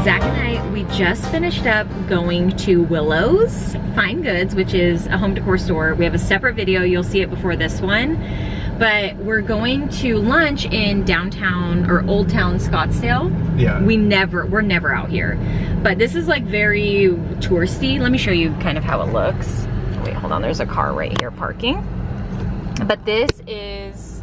Zach and I, we just finished up going to Willow's Fine Goods, which is a home decor store. We have a separate video, you'll see it before this one. But we're going to lunch in downtown or Old Town Scottsdale. Yeah. We're never out here. But this is like very touristy. Let me show you kind of how it looks. Wait, hold on, there's a car right here parking. But this is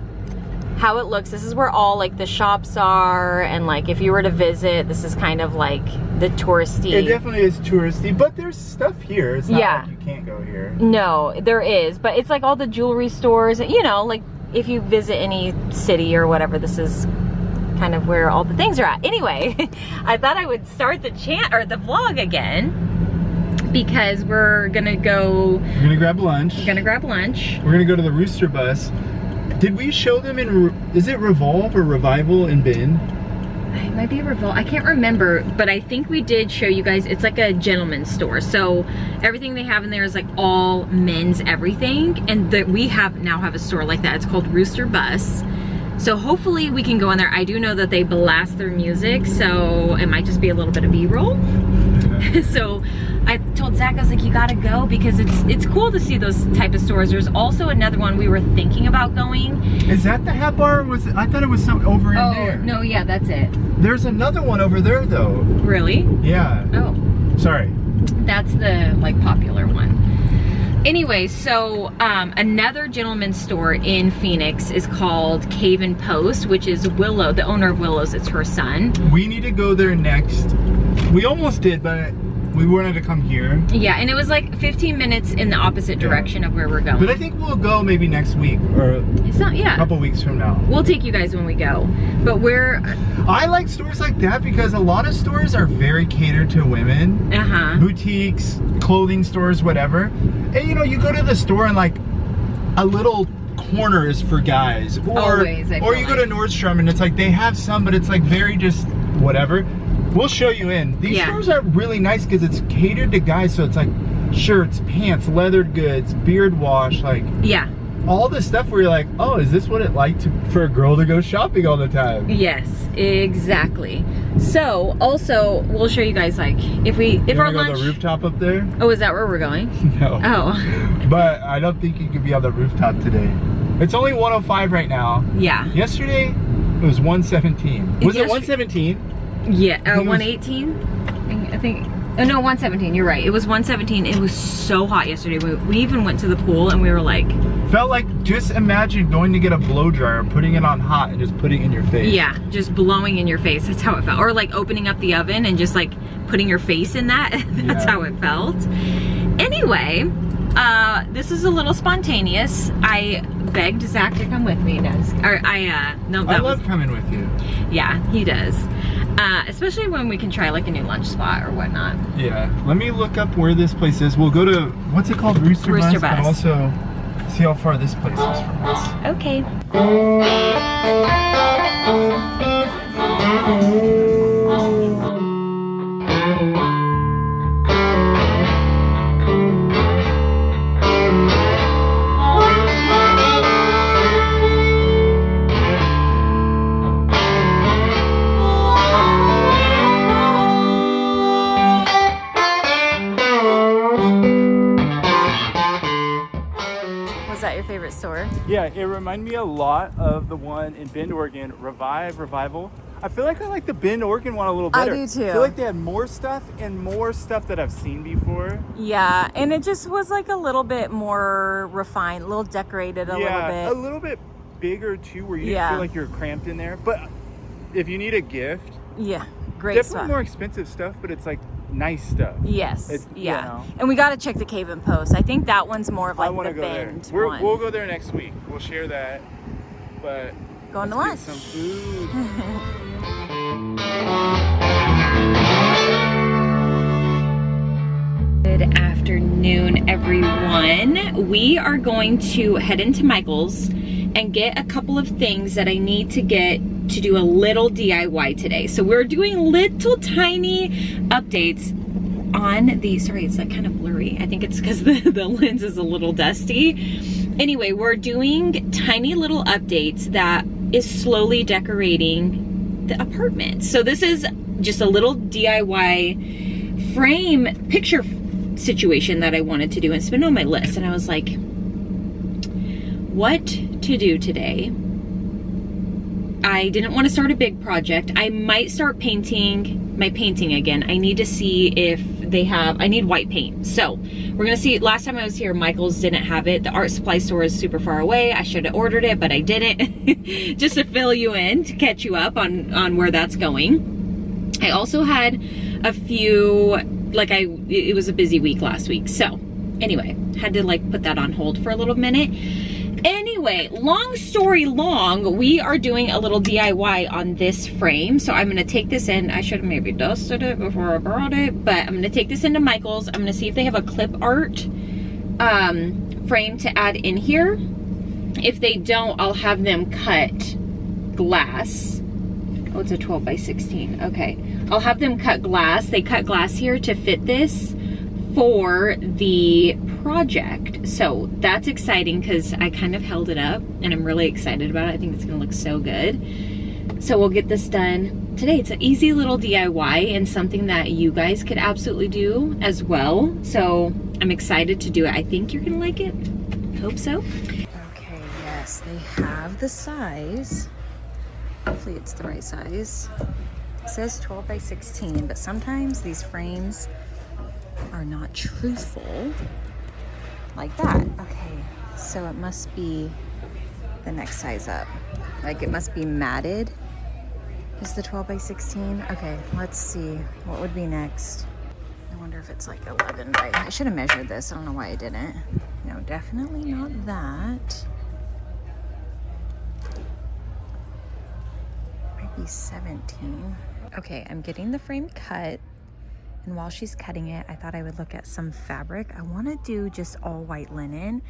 how it looks. This is where all like the shops are, and like if you were to visit, this is kind of like the touristy. It definitely is touristy, but there's stuff here. It's not like you can't go here. No, there is, but it's like all the jewelry stores, you know, like if you visit any city or whatever, this is kind of where all the things are at. Anyway, I thought I would start the vlog again because we're gonna grab lunch. We're gonna go to the Rooster Bus. Did we show them is it Revolve or Revival in Bend? It might be Revolve, I can't remember, but I think we did show you guys. It's like a gentleman's store, so everything they have in there is like all men's everything, and we now have a store like that. It's called Rooster Bus. So hopefully we can go in there. I do know that they blast their music, so it might just be a little bit of B-roll. So I told Zach, I was like, you gotta go because it's cool to see those type of stores. There's also another one we were thinking about going. Is that the hat bar? I thought it was some over in there. No, yeah, that's it. There's another one over there though. Really? Yeah. Oh. Sorry. That's the like popular one. Anyway, so another gentleman's store in Phoenix is called Cave and Post, which is Willow, the owner of Willow's, it's her son. We need to go there next. We almost did, but we wanted to come here. Yeah, and it was like 15 minutes in the opposite direction of where we're going. But I think we'll go maybe next week or a couple weeks from now. We'll take you guys when we go. But I like stores like that because a lot of stores are very catered to women. Boutiques, clothing stores, whatever. And you know, you go to the store and like a little corner is for guys. Or you go to Nordstrom and it's like they have some, but it's like very just whatever. We'll show you in. These stores are really nice because it's catered to guys, so it's like shirts, pants, leather goods, beard wash, like all this stuff where you're like, oh, is this what it like for a girl to go shopping all the time? Yes, exactly. So also we'll show you guys like if our lunch. Go to the rooftop up there? Oh, is that where we're going? No. Oh. But I don't think you can be on the rooftop today. It's only 105 right now. Yeah. Yesterday it was 117. Was it 117? Yeah, 118, I think. Oh no, 117, you're right. It was 117. It was so hot yesterday. We even went to the pool and we were like... Felt like, just imagine going to get a blow dryer, putting it on hot and just putting it in your face. Yeah, just blowing in your face. That's how it felt. Or like opening up the oven and just like putting your face in that. That's how it felt. Anyway, this is a little spontaneous. I begged Zach to come with me. I love coming with you. Yeah, he does. Especially when we can try like a new lunch spot or whatnot. Yeah, let me look up where this place is. We'll go to, what's it called? Rooster Bus. But also see how far this place is from us. Okay. Store. Yeah, it reminded me a lot of the one in Bend, Oregon, Revival. I feel like I like the Bend, Oregon one a little better. I do too. I feel like they had more stuff that I've seen before. Yeah, and it just was like a little bit more refined, a little decorated a little bit. Yeah, a little bit bigger too, where you didn't feel like you're cramped in there. But if you need a gift, great definitely stuff. More expensive stuff, but it's like nice stuff. Yes, You know. And we got to check the Cave and Post. I think that one's more of like the Bend one. We'll go there next week. We'll share that. But going to lunch. Get some food. Good afternoon, everyone. We are going to head into Michael's and get a couple of things that I need to get to do a little DIY today. So we're doing little tiny updates on the, sorry, it's like kind of blurry. I think it's because the lens is a little dusty. Anyway, we're doing tiny little updates that is slowly decorating the apartment. So this is just a little DIY frame picture situation that I wanted to do, and it's been on my list, and I was like, what to do today? I didn't want to start a big project. I might start painting my painting again. I need to see if they have, I need white paint. So we're gonna see. Last time I was here, Michael's didn't have it. The art supply store is super far away. I should have ordered it, but I didn't. Just to fill you in, to catch you up on where that's going. I also had a few, like it was a busy week last week. So anyway, had to like put that on hold for a little minute. Anyway, long story long, we are doing a little DIY on this frame. So I'm gonna take this in. I should have maybe dusted it before I brought it, but I'm gonna take this into Michael's. I'm gonna see if they have a clip art frame to add in here. If they don't, I'll have them cut glass. Oh, it's a 12 by 16. Okay, I'll have them cut glass. They cut glass here to fit this for the project. So that's exciting because I kind of held it up and I'm really excited about it. I think it's gonna look so good. So we'll get this done today. It's an easy little DIY and something that you guys could absolutely do as well. So I'm excited to do it. I think you're gonna like it. Hope so. Okay, yes, they have the size. Hopefully it's the right size. It says 12 by 16, but sometimes these frames are not truthful like that. Okay, so it must be the next size up. Like it must be matted. Is the 12 by 16? Okay, let's see. What would be next? I wonder if it's like 11 by, I should have measured this. I don't know why I didn't. No, definitely not that. Might be 17. Okay, I'm getting the frame cut. And while she's cutting it, I thought I would look at some fabric. I want to do just all white linen.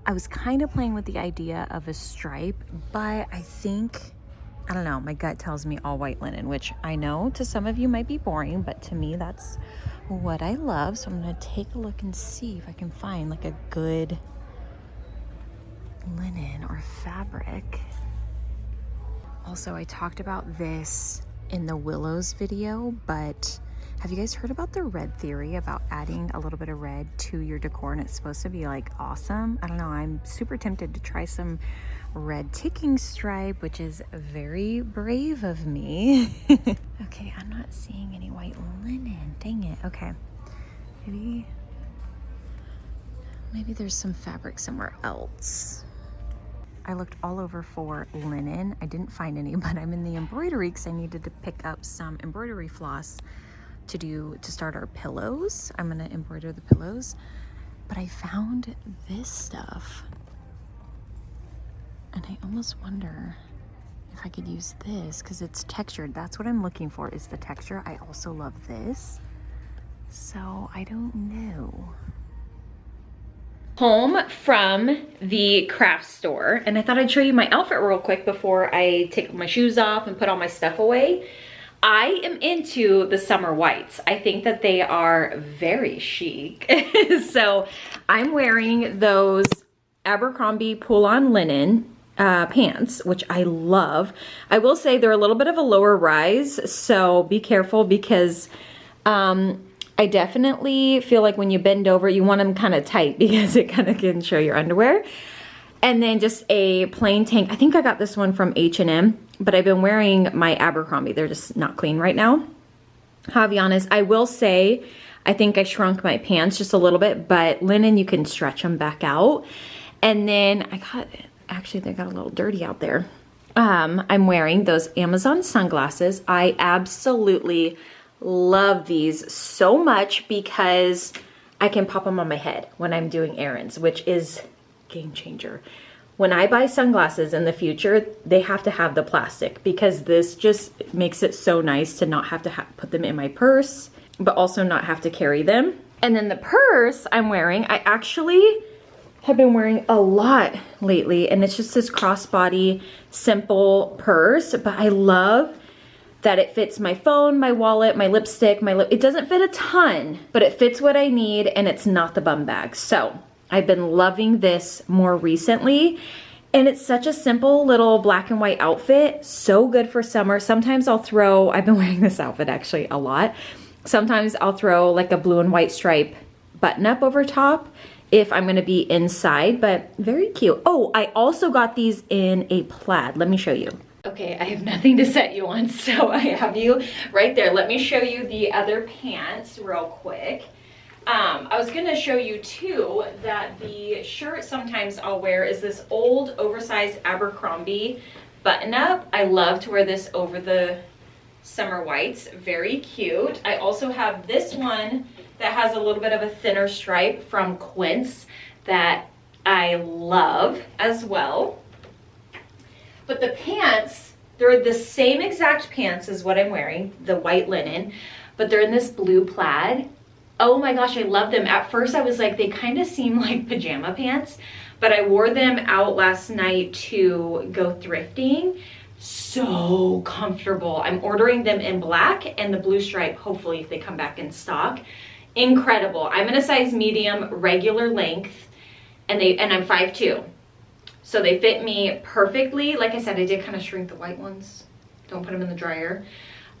I was kind of playing with the idea of a stripe, but I think, I don't know, my gut tells me all white linen, which I know to some of you might be boring, but to me that's what I love. So I'm going to take a look and see if I can find like a good linen or fabric. Also, I talked about this in the Willows video, but have you guys heard about the red theory about adding a little bit of red to your decor and it's supposed to be like awesome? I don't know, I'm super tempted to try some red ticking stripe, which is very brave of me. Okay, I'm not seeing any white linen, dang it. Okay, maybe there's some fabric somewhere else. I looked all over for linen. I didn't find any, but I'm in the embroidery because I needed to pick up some embroidery floss to start our pillows. I'm gonna embroider the pillows, but I found this stuff and I almost wonder if I could use this because it's textured. That's what I'm looking for, is the texture. I also love this, so I don't know. Home from the craft store, and I thought I'd show you my outfit real quick before I take my shoes off and put all my stuff away. I am into the summer whites. I think that they are very chic. So I'm wearing those Abercrombie pull-on linen pants, which I love. I will say they're a little bit of a lower rise, so be careful because I definitely feel like when you bend over, you want them kind of tight because it kind of can show your underwear. And then just a plain tank. I think I got this one from H&M, but I've been wearing my Abercrombie. They're just not clean right now. I'll be honest, I will say, I think I shrunk my pants just a little bit, but linen, you can stretch them back out. And then actually they got a little dirty out there. I'm wearing those Amazon sunglasses. I absolutely love these so much because I can pop them on my head when I'm doing errands, which is game changer. When I buy sunglasses in the future, they have to have the plastic because this just makes it so nice to not have to put them in my purse, but also not have to carry them. And then the purse I'm wearing, I actually have been wearing a lot lately, and it's just this crossbody simple purse, but I love that it fits my phone, my wallet, my lipstick, it doesn't fit a ton, but it fits what I need and it's not the bum bag. So I've been loving this more recently. And it's such a simple little black and white outfit. So good for summer. Sometimes I've been wearing this outfit actually a lot. Sometimes I'll throw like a blue and white stripe button up over top if I'm gonna be inside, but very cute. Oh, I also got these in a plaid. Let me show you. Okay, I have nothing to set you on, so I have you right there. Let me show you the other pants real quick. I was gonna show you too that the shirt sometimes I'll wear is this old oversized Abercrombie button up. I love to wear this over the summer whites, very cute. I also have this one that has a little bit of a thinner stripe from Quince that I love as well. But the pants, they're the same exact pants as what I'm wearing, the white linen, but they're in this blue plaid. Oh my gosh, I love them. At first I was like, they kind of seem like pajama pants, but I wore them out last night to go thrifting. So comfortable. I'm ordering them in black and the blue stripe, hopefully if they come back in stock. Incredible. I'm in a size medium, regular length, and I'm 5'2". So they fit me perfectly. Like I said, I did kind of shrink the white ones. Don't put them in the dryer.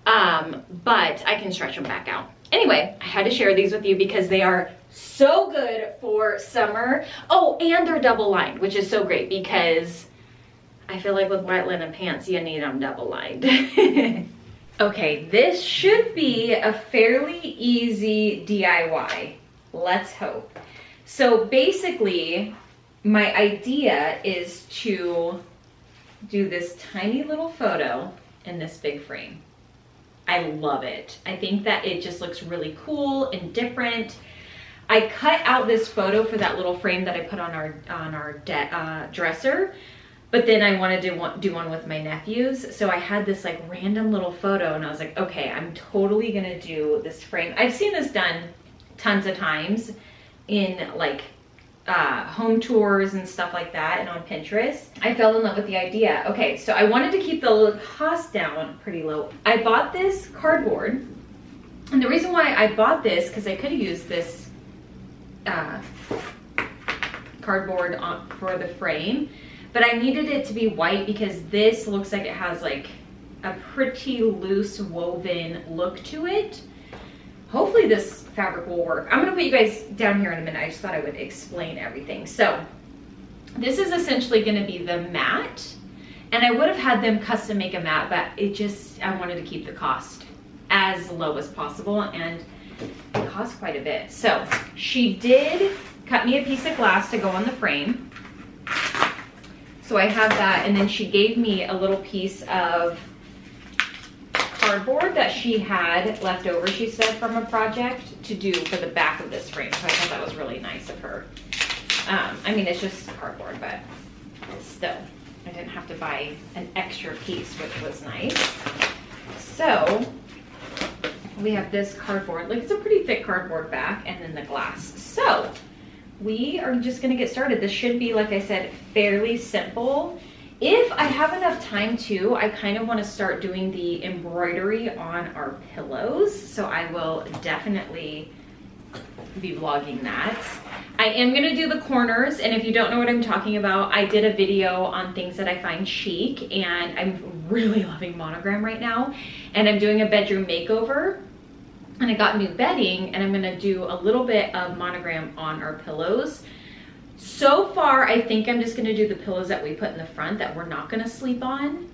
But I can stretch them back out. Anyway, I had to share these with you because they are so good for summer. Oh, and they're double lined, which is so great because I feel like with white linen pants, you need them double lined. Okay, this should be a fairly easy DIY. Let's hope. So basically, my idea is to do this tiny little photo in this big frame. I love it. I think that it just looks really cool and different. I cut out this photo for that little frame that I put on our dresser, but then I wanted to do one with my nephews. So I had this like random little photo and I was like, okay, I'm totally gonna do this frame. I've seen this done tons of times in like home tours and stuff like that and on Pinterest. I fell in love with the idea. Okay, so I wanted to keep the cost down pretty low. I bought this cardboard, and the reason why I bought this, because I could have used this cardboard for the frame, but I needed it to be white because this looks like it has like a pretty loose woven look to it. Hopefully this fabric will work. I'm gonna put you guys down here in a minute. I just thought I would explain everything. So this is essentially gonna be the mat, and I would have had them custom make a mat, but I wanted to keep the cost as low as possible, and it cost quite a bit. So she did cut me a piece of glass to go on the frame. So I have that, and then she gave me a little piece of cardboard that she had left over, she said, from a project to do for the back of this frame. So I thought that was really nice of her. I mean, it's just cardboard, but still, I didn't have to buy an extra piece, which was nice. So we have this cardboard, like it's a pretty thick cardboard back, and then the glass. So we are just gonna get started. This should be, like I said, fairly simple. If I have enough time too, I kind of want to start doing the embroidery on our pillows. So I will definitely be vlogging that. I am going to do the corners, and if you don't know what I'm talking about, I did a video on things that I find chic, and I'm really loving monogram right now. And I'm doing a bedroom makeover, and I got new bedding, and I'm going to do a little bit of monogram on our pillows. So far, I think I'm just gonna do the pillows that we put in the front that we're not gonna sleep on.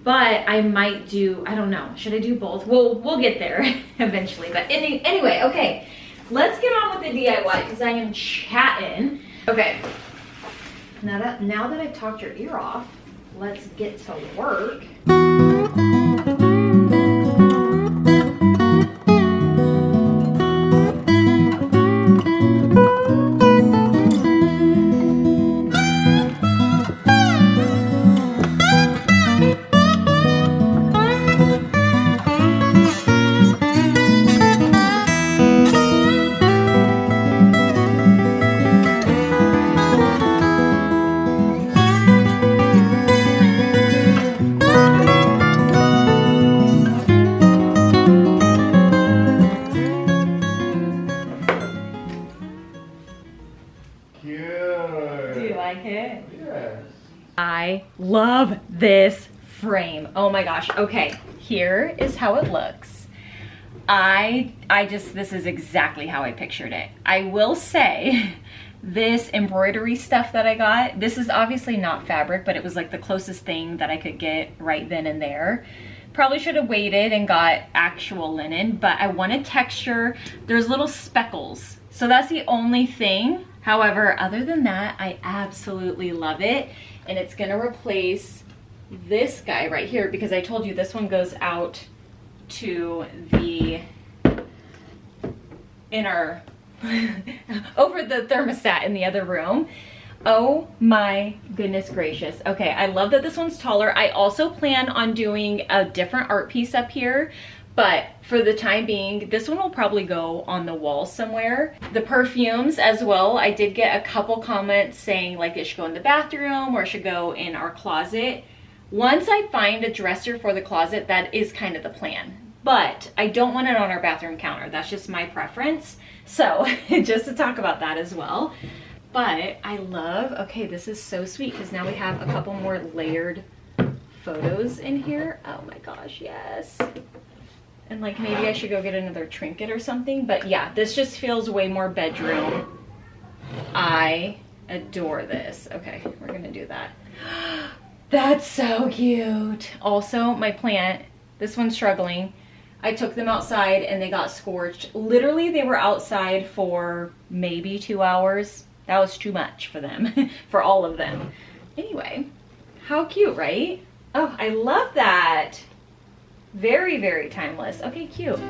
But I might do, I don't know, should I do both? We'll get there eventually. But anyway, okay, let's get on with the DIY because I am chatting. Okay, now that I've talked your ear off, let's get to work. I love this frame. Oh my gosh. Okay, here is how it looks. This is exactly how I pictured it. I will say this embroidery stuff that I got, this is obviously not fabric, but it was like the closest thing that I could get right then and there. Probably should have waited and got actual linen, but I wanted texture. There's little speckles, so that's the only thing. However, other than that, I absolutely love it. And it's gonna replace this guy right here, because I told you this one goes out to the inner over the thermostat in the other room. Oh my goodness gracious. Okay, I love that this one's taller. I also plan on doing a different art piece up here, but for the time being, this one will probably go on the wall somewhere. The perfumes as well, I did get a couple comments saying like it should go in the bathroom or it should go in our closet. Once I find a dresser for the closet, that is kind of the plan. But I don't want it on our bathroom counter. That's just my preference. So just to talk about that as well. But I love, okay, this is so sweet because now we have a couple more layered photos in here. Oh my gosh, yes. And like maybe I should go get another trinket or something. But yeah, this just feels way more bedroom. I adore this. Okay, we're gonna do that. That's so cute. Also, my plant, this one's struggling. I took them outside and they got scorched. Literally, they were outside for maybe 2 hours. That was too much for them, for all of them. Anyway, how cute, right? Oh, I love that. Very, very timeless. Okay, cute.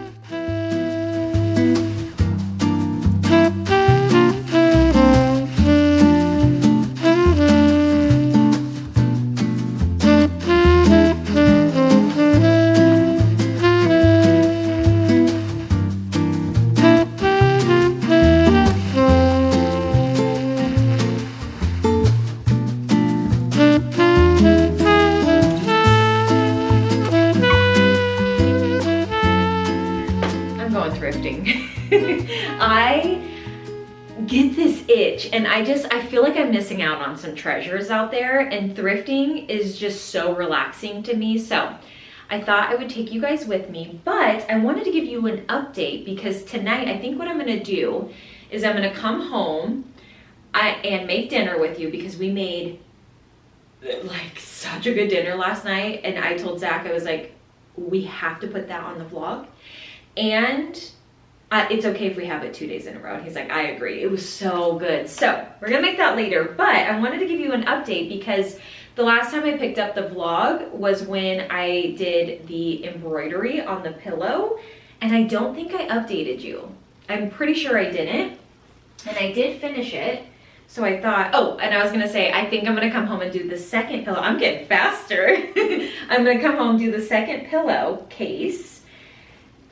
I get this itch and I feel like I'm missing out on some treasures out there, and thrifting is just so relaxing to me. So I thought I would take you guys with me, but I wanted to give you an update because tonight I think what I'm gonna do is I'm gonna come home and make dinner with you, because we made like such a good dinner last night, and I told Zach, I was like, we have to put that on the vlog. And it's okay if we have it 2 days in a row. And he's like, I agree. It was so good. So we're gonna make that later, but I wanted to give you an update because the last time I picked up the vlog was when I did the embroidery on the pillow, and I don't think I updated you. I'm pretty sure I didn't, and I did finish it. So I thought, oh, and I was gonna say, I think I'm gonna come home and do the second pillow. I'm getting faster. I'm gonna come home and do the second pillow case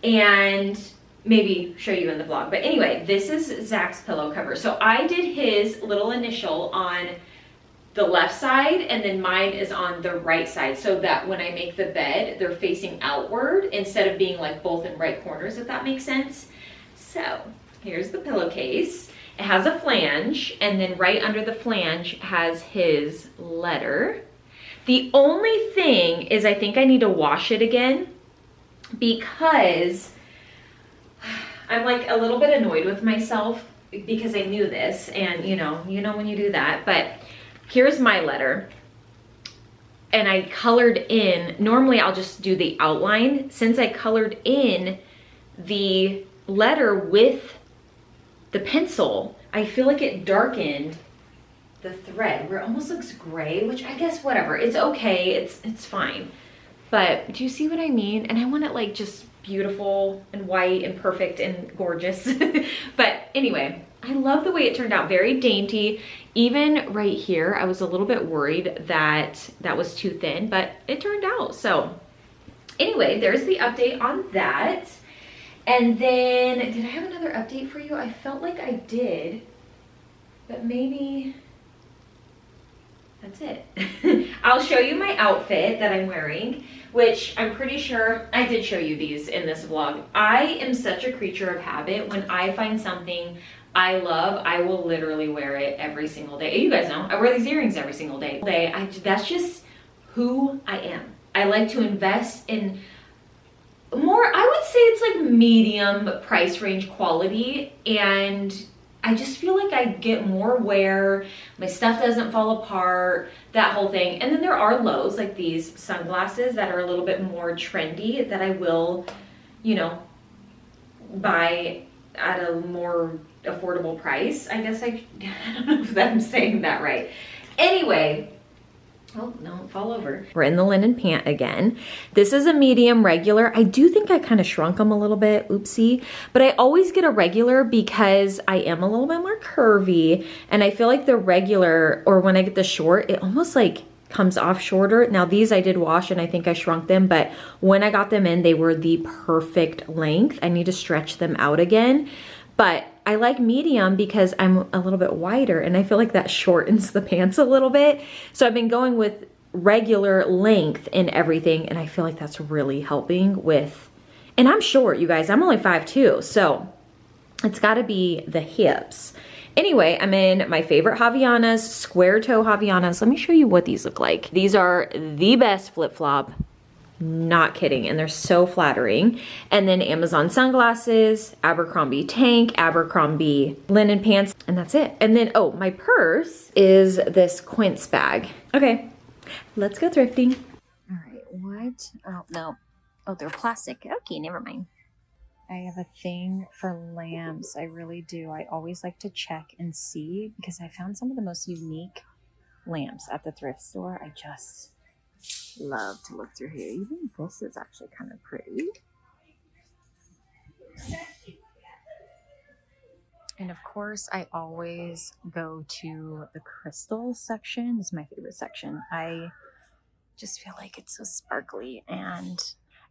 and maybe show you in the vlog. But anyway, this is Zach's pillow cover. So I did his little initial on the left side, and then mine is on the right side, so that when I make the bed, they're facing outward instead of being like both in right corners, if that makes sense. So here's the pillowcase. It has a flange, and then right under the flange has his letter. The only thing is I think I need to wash it again, because I'm like a little bit annoyed with myself because I knew this, and you know when you do that. But here's my letter, and I colored in, normally I'll just do the outline. Since I colored in the letter with the pencil, I feel like it darkened the thread where it almost looks gray, which I guess whatever, it's okay, it's fine. But do you see what I mean? And I want it like just beautiful and white and perfect and gorgeous. But anyway, I love the way it turned out. Very dainty. Even right here, I was a little bit worried that that was too thin, but it turned out. So anyway, there's the update on that. And then, did I have another update for you? I felt like I did, but maybe that's it. I'll show you my outfit that I'm wearing, which I'm pretty sure I did show you these in this vlog. I am such a creature of habit. When I find something I love. I will literally wear it every single day. You guys know, I wear these earrings every single day. That's just who I am. I like to invest in more, I would say it's like medium price range quality, and I just feel like I get more wear, my stuff doesn't fall apart, that whole thing. And then there are lows, like these sunglasses that are a little bit more trendy that I will, you know, buy at a more affordable price. I guess I don't know if I'm saying that right. Anyway, oh, no, fall over. We're in the linen pant again. This is a medium regular. I do think I kind of shrunk them a little bit, oopsie. But I always get a regular because I am a little bit more curvy. And I feel like the regular, or when I get the short, it almost like comes off shorter. Now these I did wash and I think I shrunk them, but when I got them in, they were the perfect length. I need to stretch them out again. But I like medium because I'm a little bit wider and I feel like that shortens the pants a little bit. So I've been going with regular length in everything, and I feel like that's really helping with, and I'm short, you guys, I'm only 5'2", so it's gotta be the hips. Anyway, I'm in my favorite Havaianas, square toe Havaianas. Let me show you what these look like. These are the best flip-flop. Not kidding, and they're so flattering. And then Amazon sunglasses, Abercrombie tank, Abercrombie linen pants, and that's it. And then, oh, my purse is this Quince bag. Okay, let's go thrifting. All right, what? Oh, no. Oh, they're plastic. Okay, never mind. I have a thing for lamps. I really do. I always like to check and see because I found some of the most unique lamps at the thrift store. I just love to look through here. Even this is actually kind of pretty. And of course, I always go to the crystal section. This is my favorite section. I just feel like it's so sparkly, and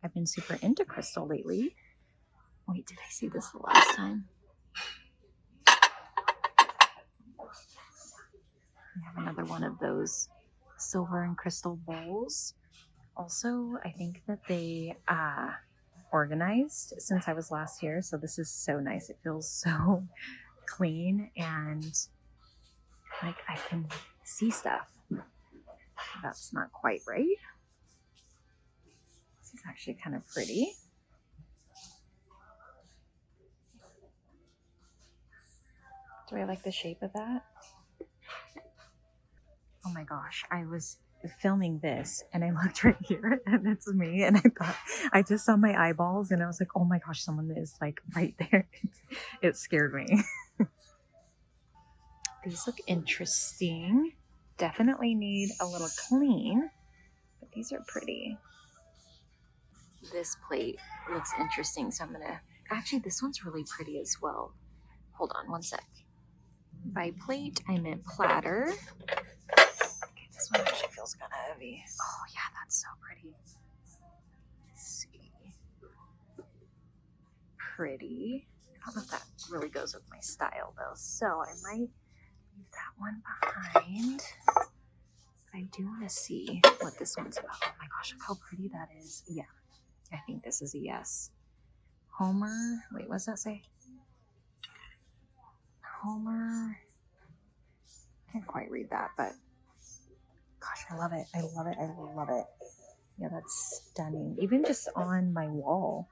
I've been super into crystal lately. Wait, did I see this the last time? I have another one of those silver and crystal bowls. Also, I think that they organized since I was last here, so this is so nice. It feels so clean, and like I can see stuff. That's not quite right. This is actually kind of pretty. Do I like the shape of that? Oh my gosh, I was filming this and I looked right here and it's me, and I thought, I just saw my eyeballs and I was like, oh my gosh, someone is like right there. It scared me. These look interesting. Definitely need a little clean, but these are pretty. This plate looks interesting, so I'm gonna, actually this one's really pretty as well. Hold on one sec. By plate, I meant platter. Okay, this one actually feels kind of heavy. Oh yeah, that's so pretty. Let's see. Pretty. I don't know if that really goes with my style though, so I might leave that one behind. I do want to see what this one's about. Oh my gosh, look how pretty that is. Yeah, I think this is a yes. Homer, wait, what does that say? Homer, can't quite read that, but gosh, I love it. I love it. I love it. Yeah, that's stunning. Even just on my wall.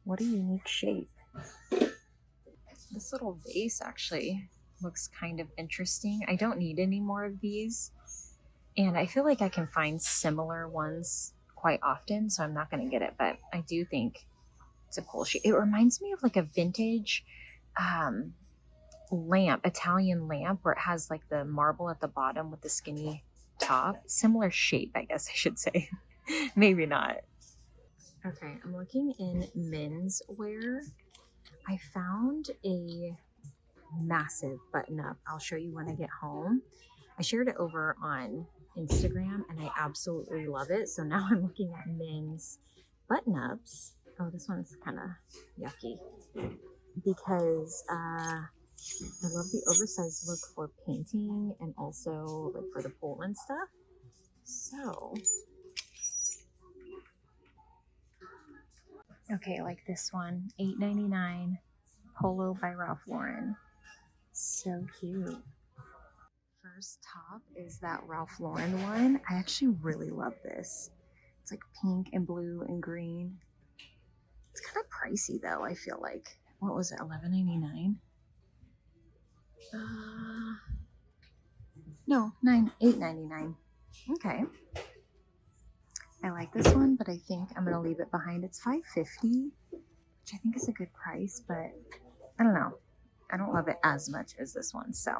What a unique shape. This little vase actually looks kind of interesting. I don't need any more of these, and I feel like I can find similar ones quite often, so I'm not going to get it, but I do think it's a cool shape. It reminds me of like a vintage lamp, Italian lamp, where it has like the marble at the bottom with the skinny top. Similar shape, I guess I should say. Maybe not. Okay, I'm looking in men's wear. I found a massive button up. I'll show you when I get home. I shared it over on Instagram and I absolutely love it. So now I'm looking at men's button ups. Oh, this one's kind of yucky because I love the oversized look for painting and also like for the pool and stuff. So, okay, like this one, $8.99, Polo by Ralph Lauren. So cute. First top is that Ralph Lauren one. I actually really love this. It's like pink and blue and green. It's kind of pricey though, I feel like. What was it, $11.99? No, $8.99. Okay. I like this one, but I think I'm gonna leave it behind. It's $5.50, which I think is a good price, but I don't know. I don't love it as much as this one, so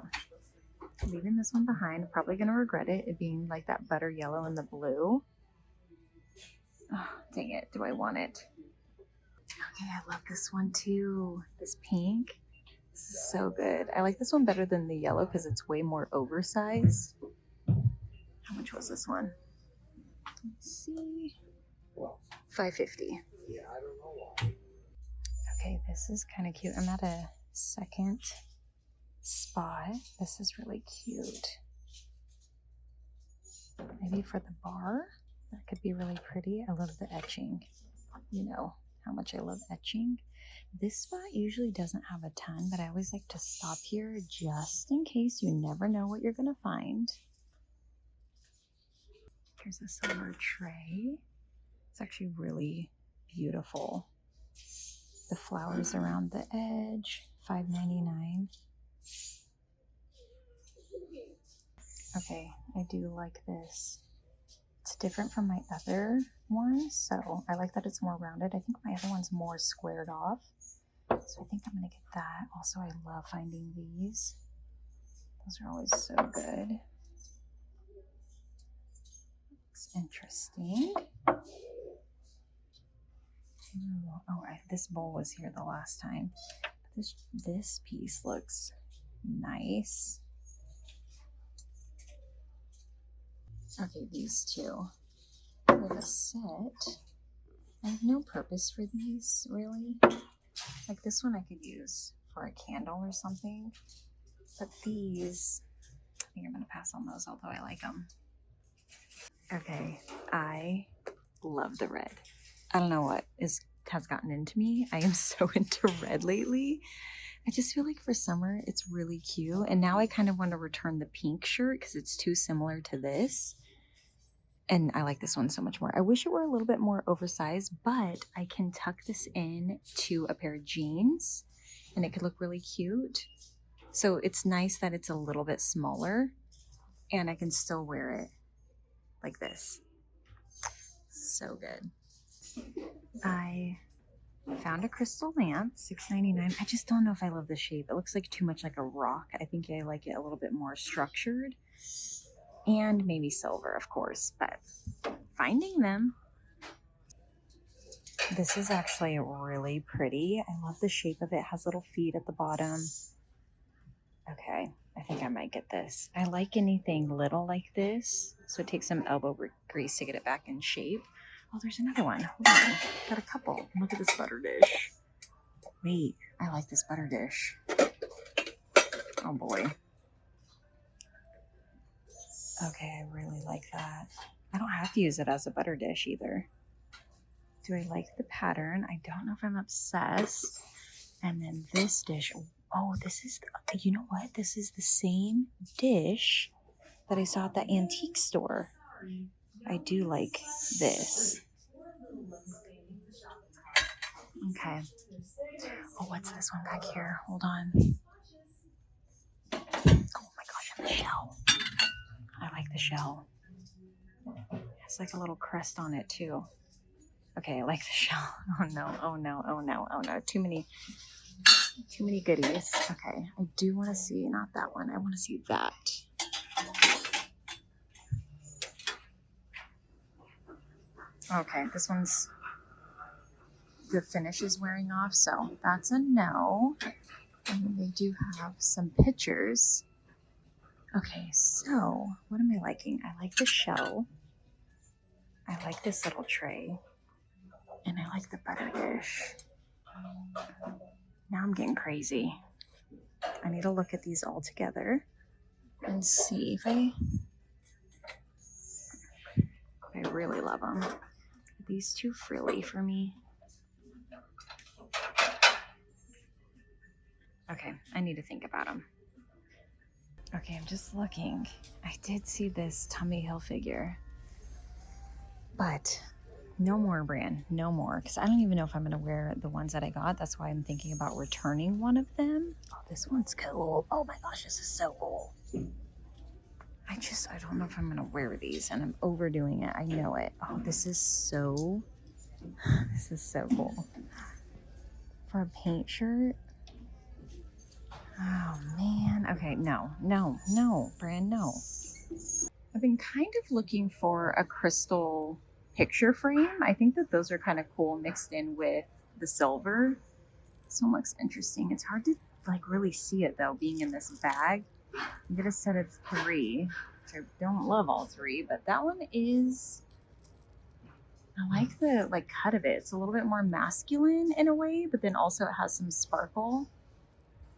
leaving this one behind. I'm probably gonna regret it being like that butter yellow and the blue. Oh, dang it, do I want it? Okay, I love this one too. This pink. This is so good. I like this one better than the yellow because it's way more oversized. How much was this one? Let's see. $5.50. Okay, this is kind of cute. I'm at a second spot. This is really cute. Maybe for the bar, that could be really pretty. I love the etching. You know how much I love etching. This spot usually doesn't have a ton, but I always like to stop here just in case. You never know what you're gonna find. Here's a silver tray. It's actually really beautiful. The flowers around the edge, $5.99. Okay, I do like this. It's different from my other one, so I like that it's more rounded. I think my other one's more squared off, so I think I'm gonna get that. Also, I love finding these. Those are always so good. Looks interesting. Ooh, oh, this bowl was here the last time. This piece looks nice. Okay, these two. I have a set. I have no purpose for these, really. Like this one I could use for a candle or something. But these, I think I'm going to pass on those, although I like them. Okay, I love the red. I don't know what has gotten into me. I am so into red lately. I just feel like for summer, it's really cute. And now I kind of want to return the pink shirt because it's too similar to this. And I like this one so much more. I wish it were a little bit more oversized, but I can tuck this in to a pair of jeans and it could look really cute. So it's nice that it's a little bit smaller and I can still wear it like this. So good. I found a crystal lamp, $6.99. I just don't know if I love the shape. It looks like too much like a rock. I think I like it a little bit more structured. And maybe silver, of course, but finding them. This is actually really pretty. I love the shape of it. It has little feet at the bottom. Okay, I think I might get this. I like anything little like this, so it takes some elbow grease to get it back in shape. Oh, there's another one. Hold on. Got a couple. Look at this butter dish. Wait, I like this butter dish. Oh boy. Okay, I really like that. I don't have to use it as a butter dish either. Do I like the pattern? I don't know if I'm obsessed. And then this dish. Oh, this is, you know what? This is the same dish that I saw at that antique store. I do like this. Okay. Oh, what's this one back here? Hold on. Oh my gosh, and the shell. I like the shell. It has like a little crest on it too. Okay, I like the shell. Oh no, oh no, oh no, oh no. Too many goodies. Okay, I do want to see, not that one. I want to see that. Okay, this one's, the finish is wearing off, so that's a no. And they do have some pictures. Okay, so what am I liking? I like the shell. I like this little tray. And I like the butter dish. Now I'm getting crazy. I need to look at these all together and see if I really love them. Are these too frilly for me? Okay, I need to think about them. Okay, I'm just looking. I did see this Tommy Hilfiger, but no more brand, no more. Because I don't even know if I'm going to wear the ones that I got. That's why I'm thinking about returning one of them. Oh, this one's cool. Oh my gosh, this is so cool. I don't know if I'm going to wear these, and I'm overdoing it. I know it. Oh, this is so cool. For a paint shirt. Oh man. Okay, no, brand, no. I've been kind of looking for a crystal picture frame. I think that those are kind of cool mixed in with the silver. This one looks interesting. It's hard to like really see it though, being in this bag. I get a set of 3, which I don't love all 3, but that one is, I like the like cut of it. It's a little bit more masculine in a way, but then also it has some sparkle.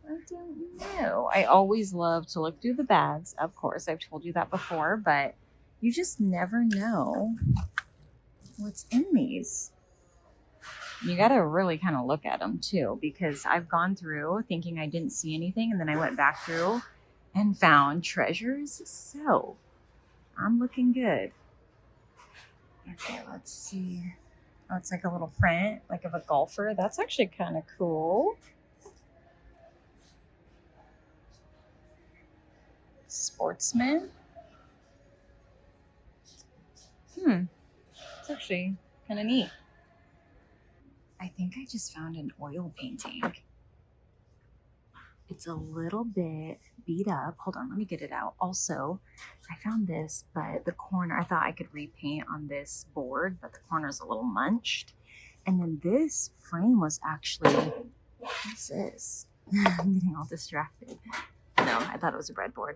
I don't know. I always love to look through the bags. Of course, I've told you that before, but you just never know what's in these. You got to really kind of look at them too, because I've gone through thinking I didn't see anything, and then I went back through and found treasures. So I'm looking good. Okay, let's see. Oh, it's like a little print, like of a golfer. That's actually kind of cool. Sportsman. It's actually kind of neat. I think I just found an oil painting. It's a little bit beat up. Hold on, let me get it out. Also, I found this, but the corner, I thought I could repaint on this board, but the corner's a little munched. And then this frame was actually, what's this? I'm getting all distracted. No, I thought it was a breadboard.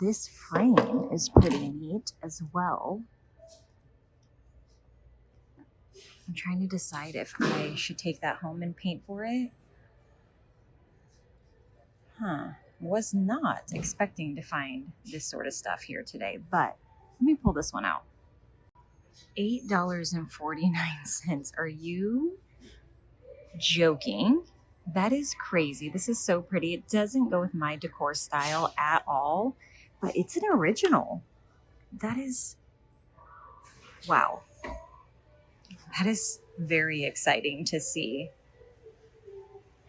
This frame is pretty neat as well. I'm trying to decide if I should take that home and paint for it. Was not expecting to find this sort of stuff here today, but let me pull this one out. $8.49. Are you joking? That is crazy. This is so pretty. It doesn't go with my decor style at all, but it's an original. That is, wow. That is very exciting to see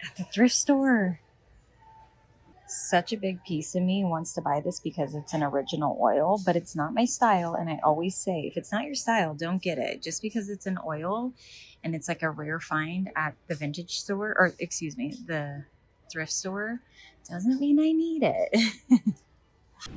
at the thrift store. Such a big piece of me wants to buy this because it's an original oil, but it's not my style. And I always say, if it's not your style, don't get it. Just because it's an oil and it's like a rare find at the vintage store, or excuse me, the thrift store, doesn't mean I need it.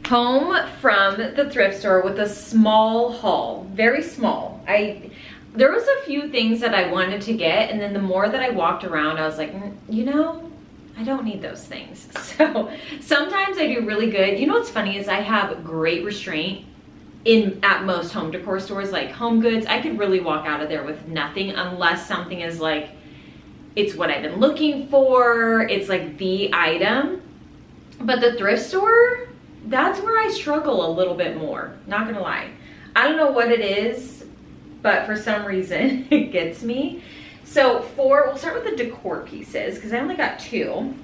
Home from the thrift store with a small haul, very small. There was a few things that I wanted to get, and then the more that I walked around, I was like, you know, I don't need those things. So sometimes I do really good. You know what's funny is I have great restraint at most home decor stores, like Home Goods. I could really walk out of there with nothing unless something is like, it's what I've been looking for. It's like the item. But the thrift store, that's where I struggle a little bit more. Not gonna lie. I don't know what it is, but for some reason it gets me. So we'll start with the decor pieces because I only got 2.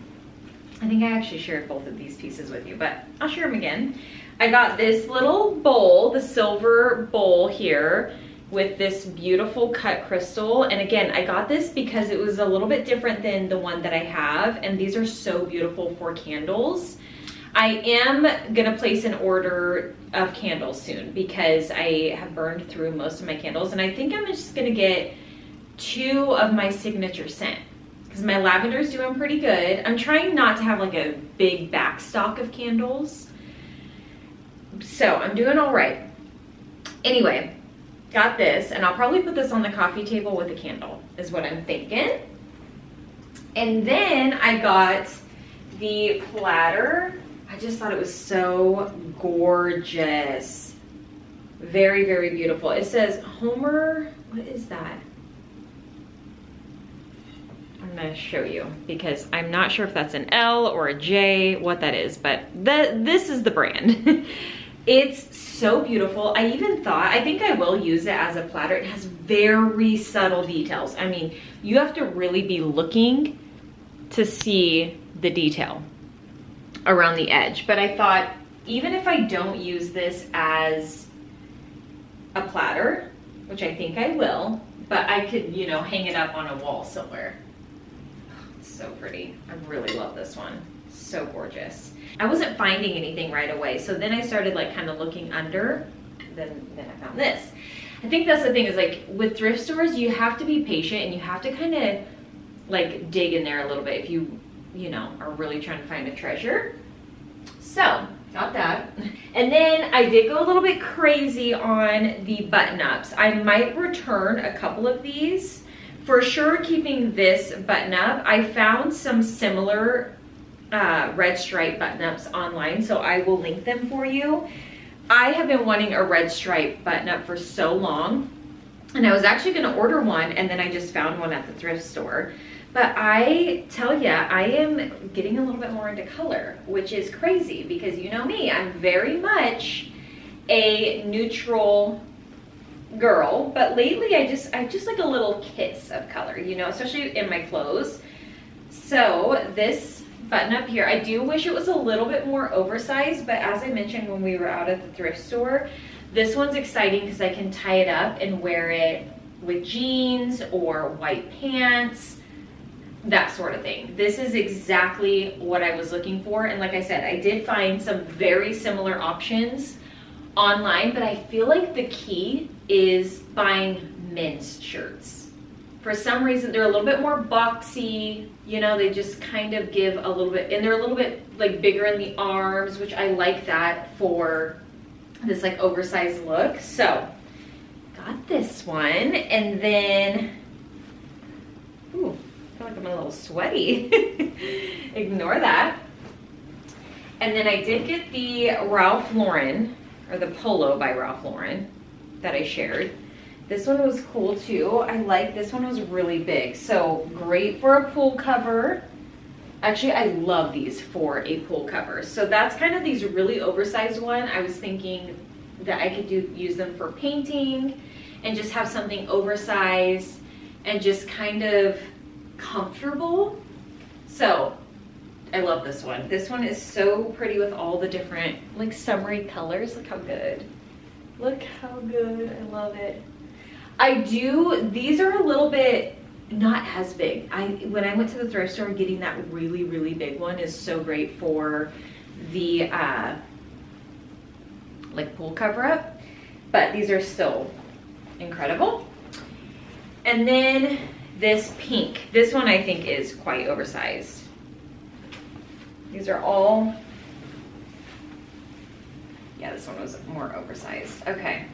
I think I actually shared both of these pieces with you, but I'll share them again. I got this little bowl, the silver bowl here with this beautiful cut crystal. And again, I got this because it was a little bit different than the one that I have. And these are so beautiful for candles. I am gonna place an order of candles soon because I have burned through most of my candles, and I think I'm just gonna get 2 of my signature scent because my lavender is doing pretty good. I'm trying not to have like a big back stock of candles, so I'm doing all right. Anyway, got this, and I'll probably put this on the coffee table with a candle is what I'm thinking. And then I got the platter. I just thought it was so gorgeous. Very, very beautiful. It says Homer, what is that? I'm gonna show you because I'm not sure if that's an L or a J, what that is, but this is the brand. It's so beautiful. I even thought, I think I will use it as a platter. It has very subtle details. I mean, you have to really be looking to see the detail. around the edge. But I thought, even if I don't use this as a platter, which I think I will, but I could, you know, hang it up on a wall somewhere. It's so pretty. I really love this one. So gorgeous. I wasn't finding anything right away, so then I started like kind of looking under, then I found this. I think that's the thing, is like with thrift stores, you have to be patient and you have to kind of like dig in there a little bit if you know, are really trying to find a treasure. So got that. And then I did go a little bit crazy on the button ups. I might return a couple of these. For sure, keeping this button up. I found some similar red stripe button ups online, so I will link them for you. I have been wanting a red stripe button up for so long, and I was actually going to order one, and then I just found one at the thrift store. But I tell ya, I am getting a little bit more into color, which is crazy because you know me, I'm very much a neutral girl, but lately I just like a little kiss of color, you know, especially in my clothes. So this button up here, I do wish it was a little bit more oversized, but as I mentioned when we were out at the thrift store, this one's exciting because I can tie it up and wear it with jeans or white pants, that sort of thing. This is exactly what I was looking for, and like I said, I did find some very similar options online, but I feel like the key is buying men's shirts. For some reason, they're a little bit more boxy, you know, they just kind of give a little bit, and they're a little bit like bigger in the arms, which I like that for this like oversized look. So got this one, and then, ooh, I feel like I'm a little sweaty. Ignore that. And then I did get the Ralph Lauren, or the Polo by Ralph Lauren that I shared. This one was cool too. I like this one, was really big. So great for a pool cover. Actually, I love these for a pool cover. So that's kind of these really oversized one. I was thinking that I could use them for painting and just have something oversized and just kind of comfortable. So I love this one. This one is so pretty with all the different like summery colors. Look how good. Look how good. I love it. These are a little bit not as big. When I went to the thrift store, getting that really, really big one is so great for the like pool cover up, but these are still incredible. And then this pink, this one I think is quite oversized. These are all, yeah, this one was more oversized. Okay.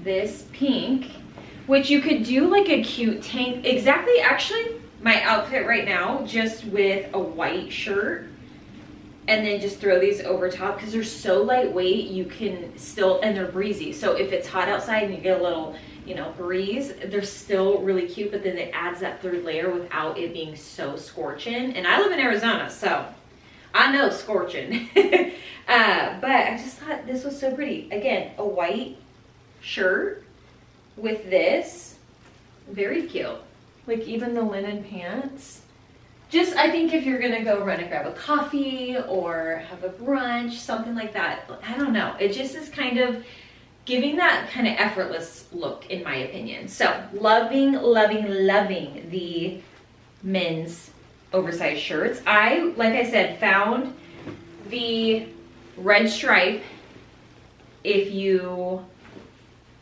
This pink, which you could do like a cute tank, exactly actually my outfit right now, just with a white shirt, and then just throw these over top because they're so lightweight. You can still, and they're breezy. So if it's hot outside and you get a little, you know, breeze, they're still really cute, but then it adds that third layer without it being so scorching. And I live in Arizona, so I know scorching. But I just thought this was so pretty. Again, a white shirt with this, very cute. Like even the linen pants. Just, I think if you're gonna go run and grab a coffee or have a brunch, something like that, I don't know. It just is kind of giving that kind of effortless look, in my opinion. So loving, loving, loving the men's oversized shirts. I, like I said, found the red stripe. If you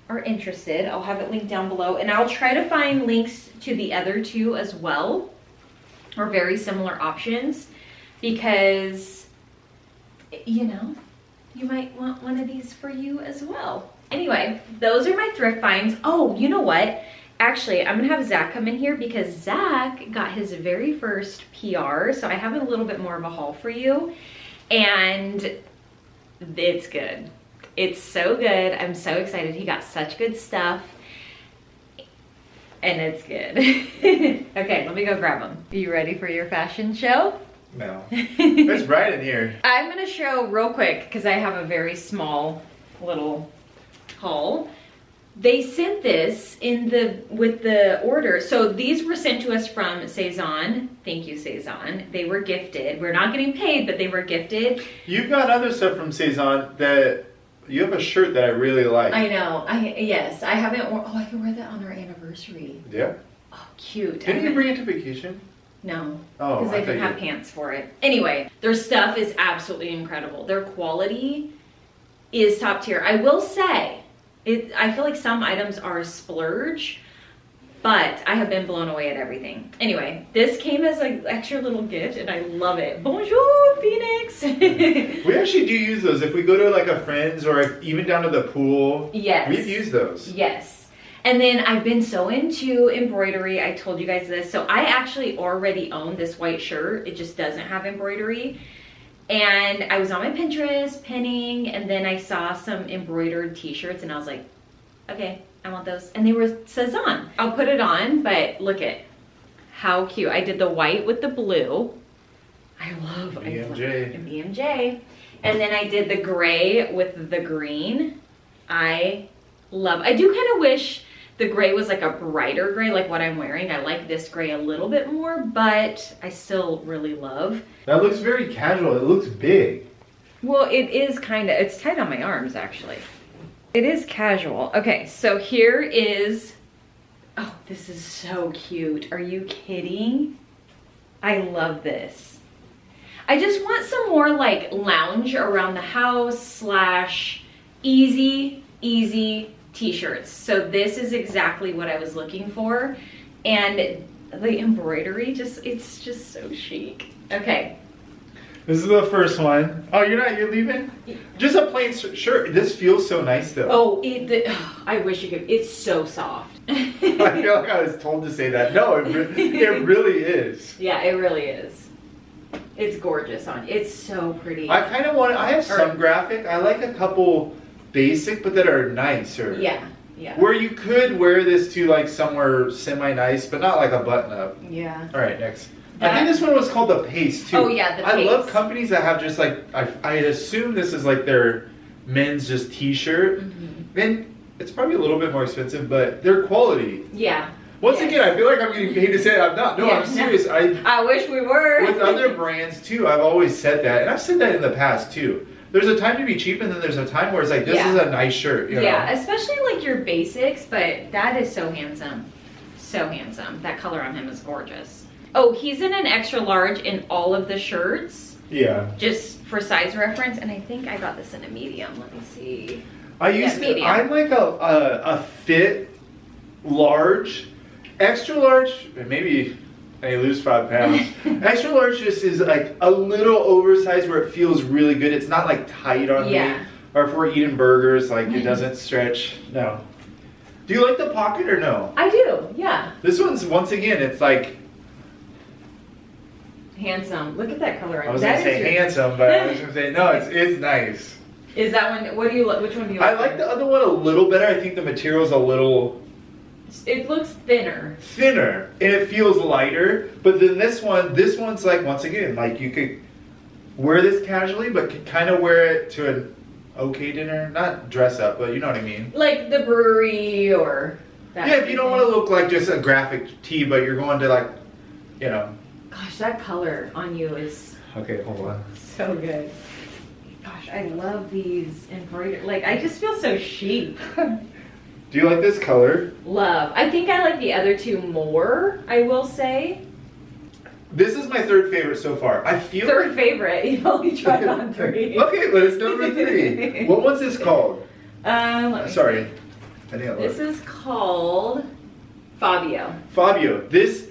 are interested, I'll have it linked down below, and I'll try to find links to the other two as well, or very similar options, because you know, you might want one of these for you as well. Anyway, those are my thrift finds. Oh, you know what? Actually, I'm gonna have Zach come in here because Zach got his very first PR, so I have a little bit more of a haul for you, and it's good. It's so good. I'm so excited. He got such good stuff, and it's good. Okay, let me go grab them. Are you ready for your fashion show? No. It's bright in here. I'm gonna show real quick because I have a very small little haul. they sent this with the order. So these were sent to us from Cezanne. Thank you, Cezanne. They were gifted. We're not getting paid, but they were gifted. You've got other stuff from Cezanne that you have a shirt that I really like. I know. Yes, I haven't worn. Oh, I can wear that on our anniversary. Yeah. Oh, cute. Didn't you bring it to vacation? No. Oh, because I didn't have pants for it. Anyway, their stuff is absolutely incredible. Their quality is top tier. I will say, I feel like some items are a splurge, but I have been blown away at everything. Anyway, this came as an extra little gift, and I love it. Bonjour, Phoenix. We actually do use those. If we go to like a friend's or even down to the pool, yes, we've used those. Yes. And then I've been so into embroidery. I told you guys this. So I actually already own this white shirt. It just doesn't have embroidery. And I was on my Pinterest pinning, and then I saw some embroidered t-shirts, and I was like, okay, I want those. And they were Cezanne. I'll put it on, but look at how cute. I did the white with the blue. I love BMJ. And then I did the gray with the green. I do kind of wish the gray was like a brighter gray, like what I'm wearing. I like this gray a little bit more, but I still really love. That looks very casual. It looks big. Well, it is kind of, it's tight on my arms actually. It is casual. Okay, so here is, oh, this is so cute. Are you kidding? I love this. I just want some more like lounge around the house / easy t-shirts. So this is exactly what I was looking for. And the embroidery it's just so chic. Okay. This is the first one. Oh, you're leaving? Just a plain shirt. This feels so nice though. Oh, I wish you could. It's so soft. I feel like I was told to say that. No, it really is. Yeah, it really is. It's gorgeous on. It's so pretty. I kind of want. I have some graphic. I like a couple basic, but that are nicer. Yeah. Where you could wear this to like somewhere semi-nice, but not like a button-up. Yeah. All right, next. I think this one was called the Pace too. Oh yeah, the Pace. I love companies that have just like, I assume this is like their men's just t-shirt. Mm-hmm. And it's probably a little bit more expensive, but their quality. Yeah. Once again, I feel like I'm getting paid to say it. I'm not. No, I'm serious. I wish we were. With other brands too, I've always said that. And I've said that in the past too. There's a time to be cheap, and then there's a time where it's like, this is a nice shirt. You know? Especially like your basics, but that is so handsome. So handsome. That color on him is gorgeous. Oh, he's in an extra large in all of the shirts. Yeah. Just for size reference, and I think I got this in a medium. Let me see. Medium. I'm like a fit large, extra large, maybe I lose 5 pounds. Extra large just is like a little oversized where it feels really good. It's not like tight on me. Or if we're eating burgers, like it doesn't stretch. No. Do you like the pocket or no? I do, yeah. This one's, once again, it's like handsome. Look at that color. I was gonna say handsome, but I was gonna say no. It's nice. Is that one? What do you like? Which one do you like? I like the other one a little better. I think the material's a little. It looks thinner. Thinner, and it feels lighter. But then this one's like, once again, like you could wear this casually, but could kind of wear it to an okay dinner. Not dress up, but you know what I mean. Like the brewery or. That if you don't want to look like just a graphic tee, but you're going to like, you know. Gosh, that color on you is okay. Hold on. So good. Gosh, I love these embroidered. Like, I just feel so chic. Do you like this color? Love. I think I like the other two more, I will say. This is my third favorite so far. I feel third favorite. You've only tried on 3. Okay, but it's number 3. What was this called? Sorry. This is called Fabio. Fabio. This,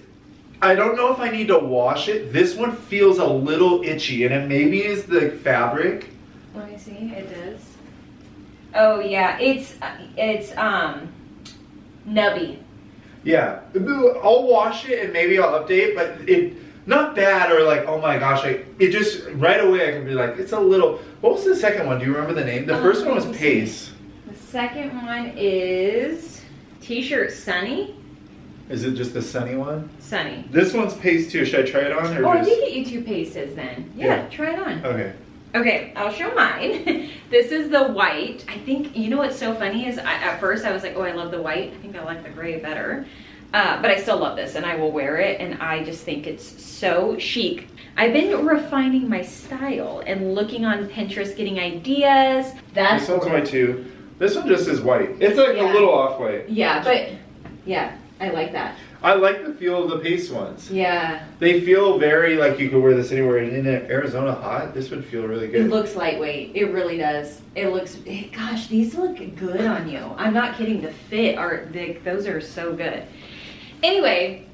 I don't know if I need to wash it. This one feels a little itchy, and it maybe is the fabric. Let me see. It does. Oh yeah, it's nubby. Yeah, I'll wash it and maybe I'll update, but it not bad or like, oh my gosh, it just right away I can be like, it's a little. What was the second one? Do you remember the name? The first one was Pace. The second one is T-shirt Sunny. Is it just the Sunny one? Sunny. This one's Pace too. Should I try it on? Or I did get you 2 Paces then. Yeah, try it on. Okay. Okay, I'll show mine. This is the white. I think, you know what's so funny is at first I was like, oh, I love the white. I think I like the gray better. But I still love this and I will wear it, and I just think it's so chic. I've been refining my style and looking on Pinterest, getting ideas. This one's white too. This one just is white. It's like a little off-white. Yeah, but yeah, I like that. I like the feel of the paste ones. Yeah. They feel very like you could wear this anywhere. And in Arizona hot, this would feel really good. It looks lightweight. It really does. It looks, gosh, these look good on you. I'm not kidding. The fit are, those are so good. Anyway,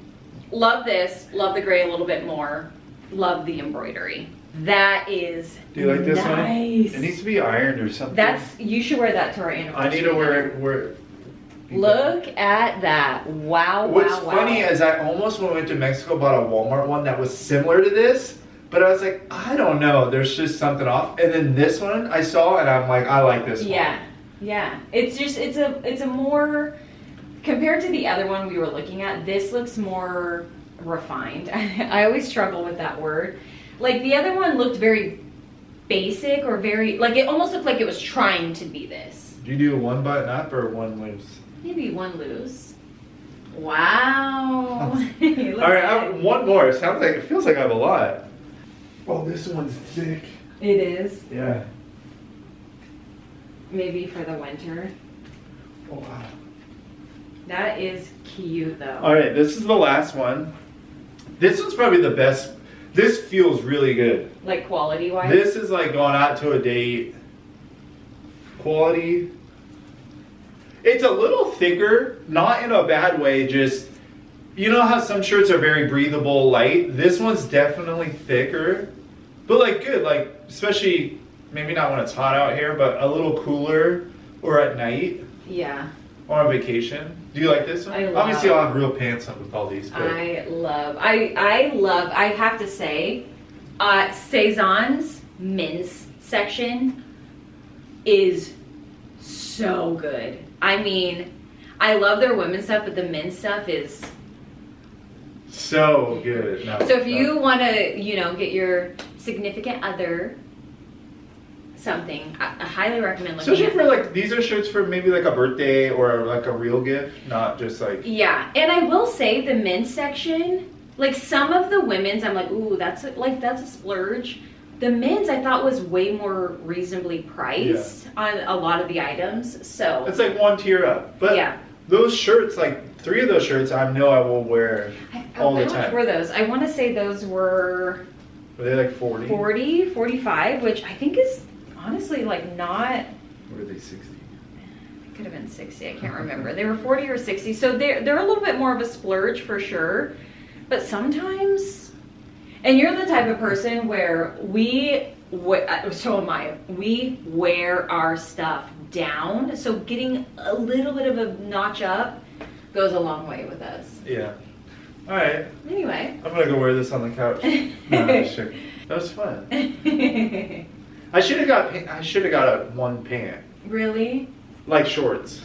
love this. Love the gray a little bit more. Love the embroidery. That is Do you like this nice. one? It needs to be ironed or something. You should wear that to our anniversary. I need to wear it. Look at that. Wow, What's funny is I almost when we went to Mexico bought a Walmart one that was similar to this, but I was like, I don't know, there's just something off. And then this one I saw and I'm like, I like this one. Yeah. It's just, it's a more, compared to the other one we were looking at, this looks more refined. I always struggle with that word. Like the other one looked very basic or very, like it almost looked like it was trying to be this. Do you do one button up or one loose? Maybe one loose. Wow. All right, I have one more. It sounds like, it feels like I have a lot. Oh, this one's thick. It is. Yeah. Maybe for the winter. Oh, wow. That is cute though. All right, this is the last one. This one's probably the best. This feels really good. Like quality wise? This is like going out to a date. Quality. It's a little thicker, not in a bad way, just, you know how some shirts are very breathable, light? This one's definitely thicker, but like good, like especially, maybe not when it's hot out here, but a little cooler or at night. Yeah. Or on vacation. Do you like this one? I love. Obviously I'll have real pants up with all these. But I have to say, Cezanne's men's section is so good. I mean, I love their women's stuff, but the men's stuff is so good. No, so if you want to, you know, get your significant other something, I highly recommend looking especially at for like, these are shirts for maybe like a birthday or like a real gift, not just like. Yeah, and I will say the men's section, like some of the women's, I'm like, ooh, that's a splurge. The men's I thought was way more reasonably priced on a lot of the items, so. It's like one tier up, but yeah. Those shirts, like 3 of those shirts, I know I will wear all the time. How much were those? I want to say those were. Were they like 40? 40, 45, which I think is honestly like not. Or were they 60? It could have been 60. I can't remember. They were 40 or 60, so they're a little bit more of a splurge for sure. But sometimes. And you're the type of person where so am I, we wear our stuff down. So getting a little bit of a notch up goes a long way with us. Yeah. All right. Anyway. I'm going to go wear this on the couch. No, sure. That was fun. I should have got a one pant. Really? Like shorts.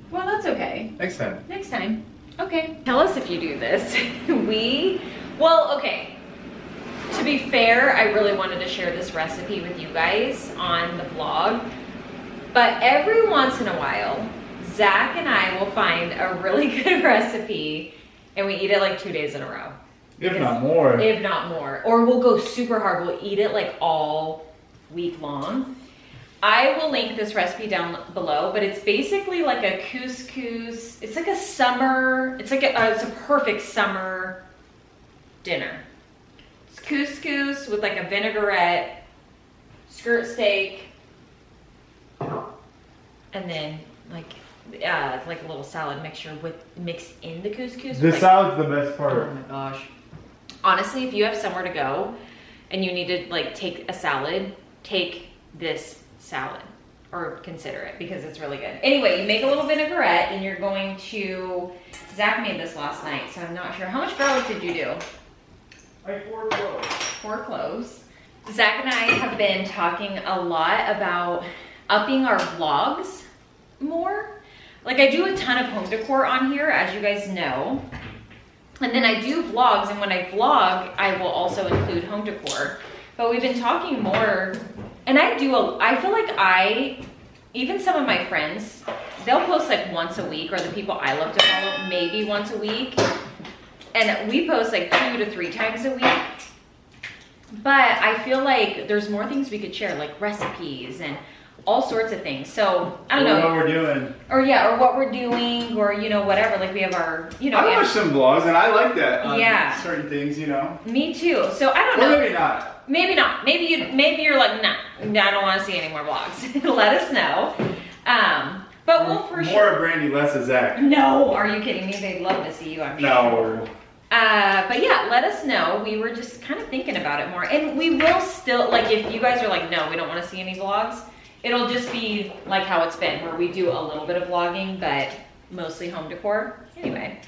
Well, that's okay. Next time. Next time. Okay. Tell us if you do this. Well, okay. To be fair, I really wanted to share this recipe with you guys on the vlog, but every once in a while, Zach and I will find a really good recipe and we eat it like 2 days in a row. If not more. If not more. Or we'll go super hard. We'll eat it like all week long. I will link this recipe down below, but it's basically like a couscous. It's like a summer, it's a perfect summer dinner. Couscous with like a vinaigrette, skirt steak, and then like a little salad mixture mixed in the couscous. The salad's the best part. Oh my gosh. Honestly, if you have somewhere to go and you need to like take a salad, take this salad or consider it because it's really good. Anyway, you make a little vinaigrette and you're going to, Zach made this last night, so I'm not sure. How much garlic did you do? Like 4 cloves. 4 cloves. Zach and I have been talking a lot about upping our vlogs more. Like I do a ton of home decor on here, as you guys know. And then I do vlogs, and when I vlog, I will also include home decor. But we've been talking more, and I feel like even some of my friends, they'll post like once a week, or the people I love to follow, maybe once a week. And we post like 2 to 3 times a week. But I feel like there's more things we could share, like recipes and all sorts of things. So I don't know what we're doing, or what we're doing, or you know, whatever. Like we have our, you know, I watch some vlogs and I like that on yeah, certain things, you know. Me too. So I don't know. Or maybe not. Maybe not. Maybe you're like, nah, I don't want to see any more vlogs. Let us know. But we'll for more sure. More of Brandy, less of Zach. No, are you kidding me? They'd love to see you, I'm sure. No. But yeah, let us know. We were just kind of thinking about it more, and we will still, like, if you guys are like, no, we don't want to see any vlogs, it'll just be like how it's been, where we do a little bit of vlogging, but mostly home decor. Anyway.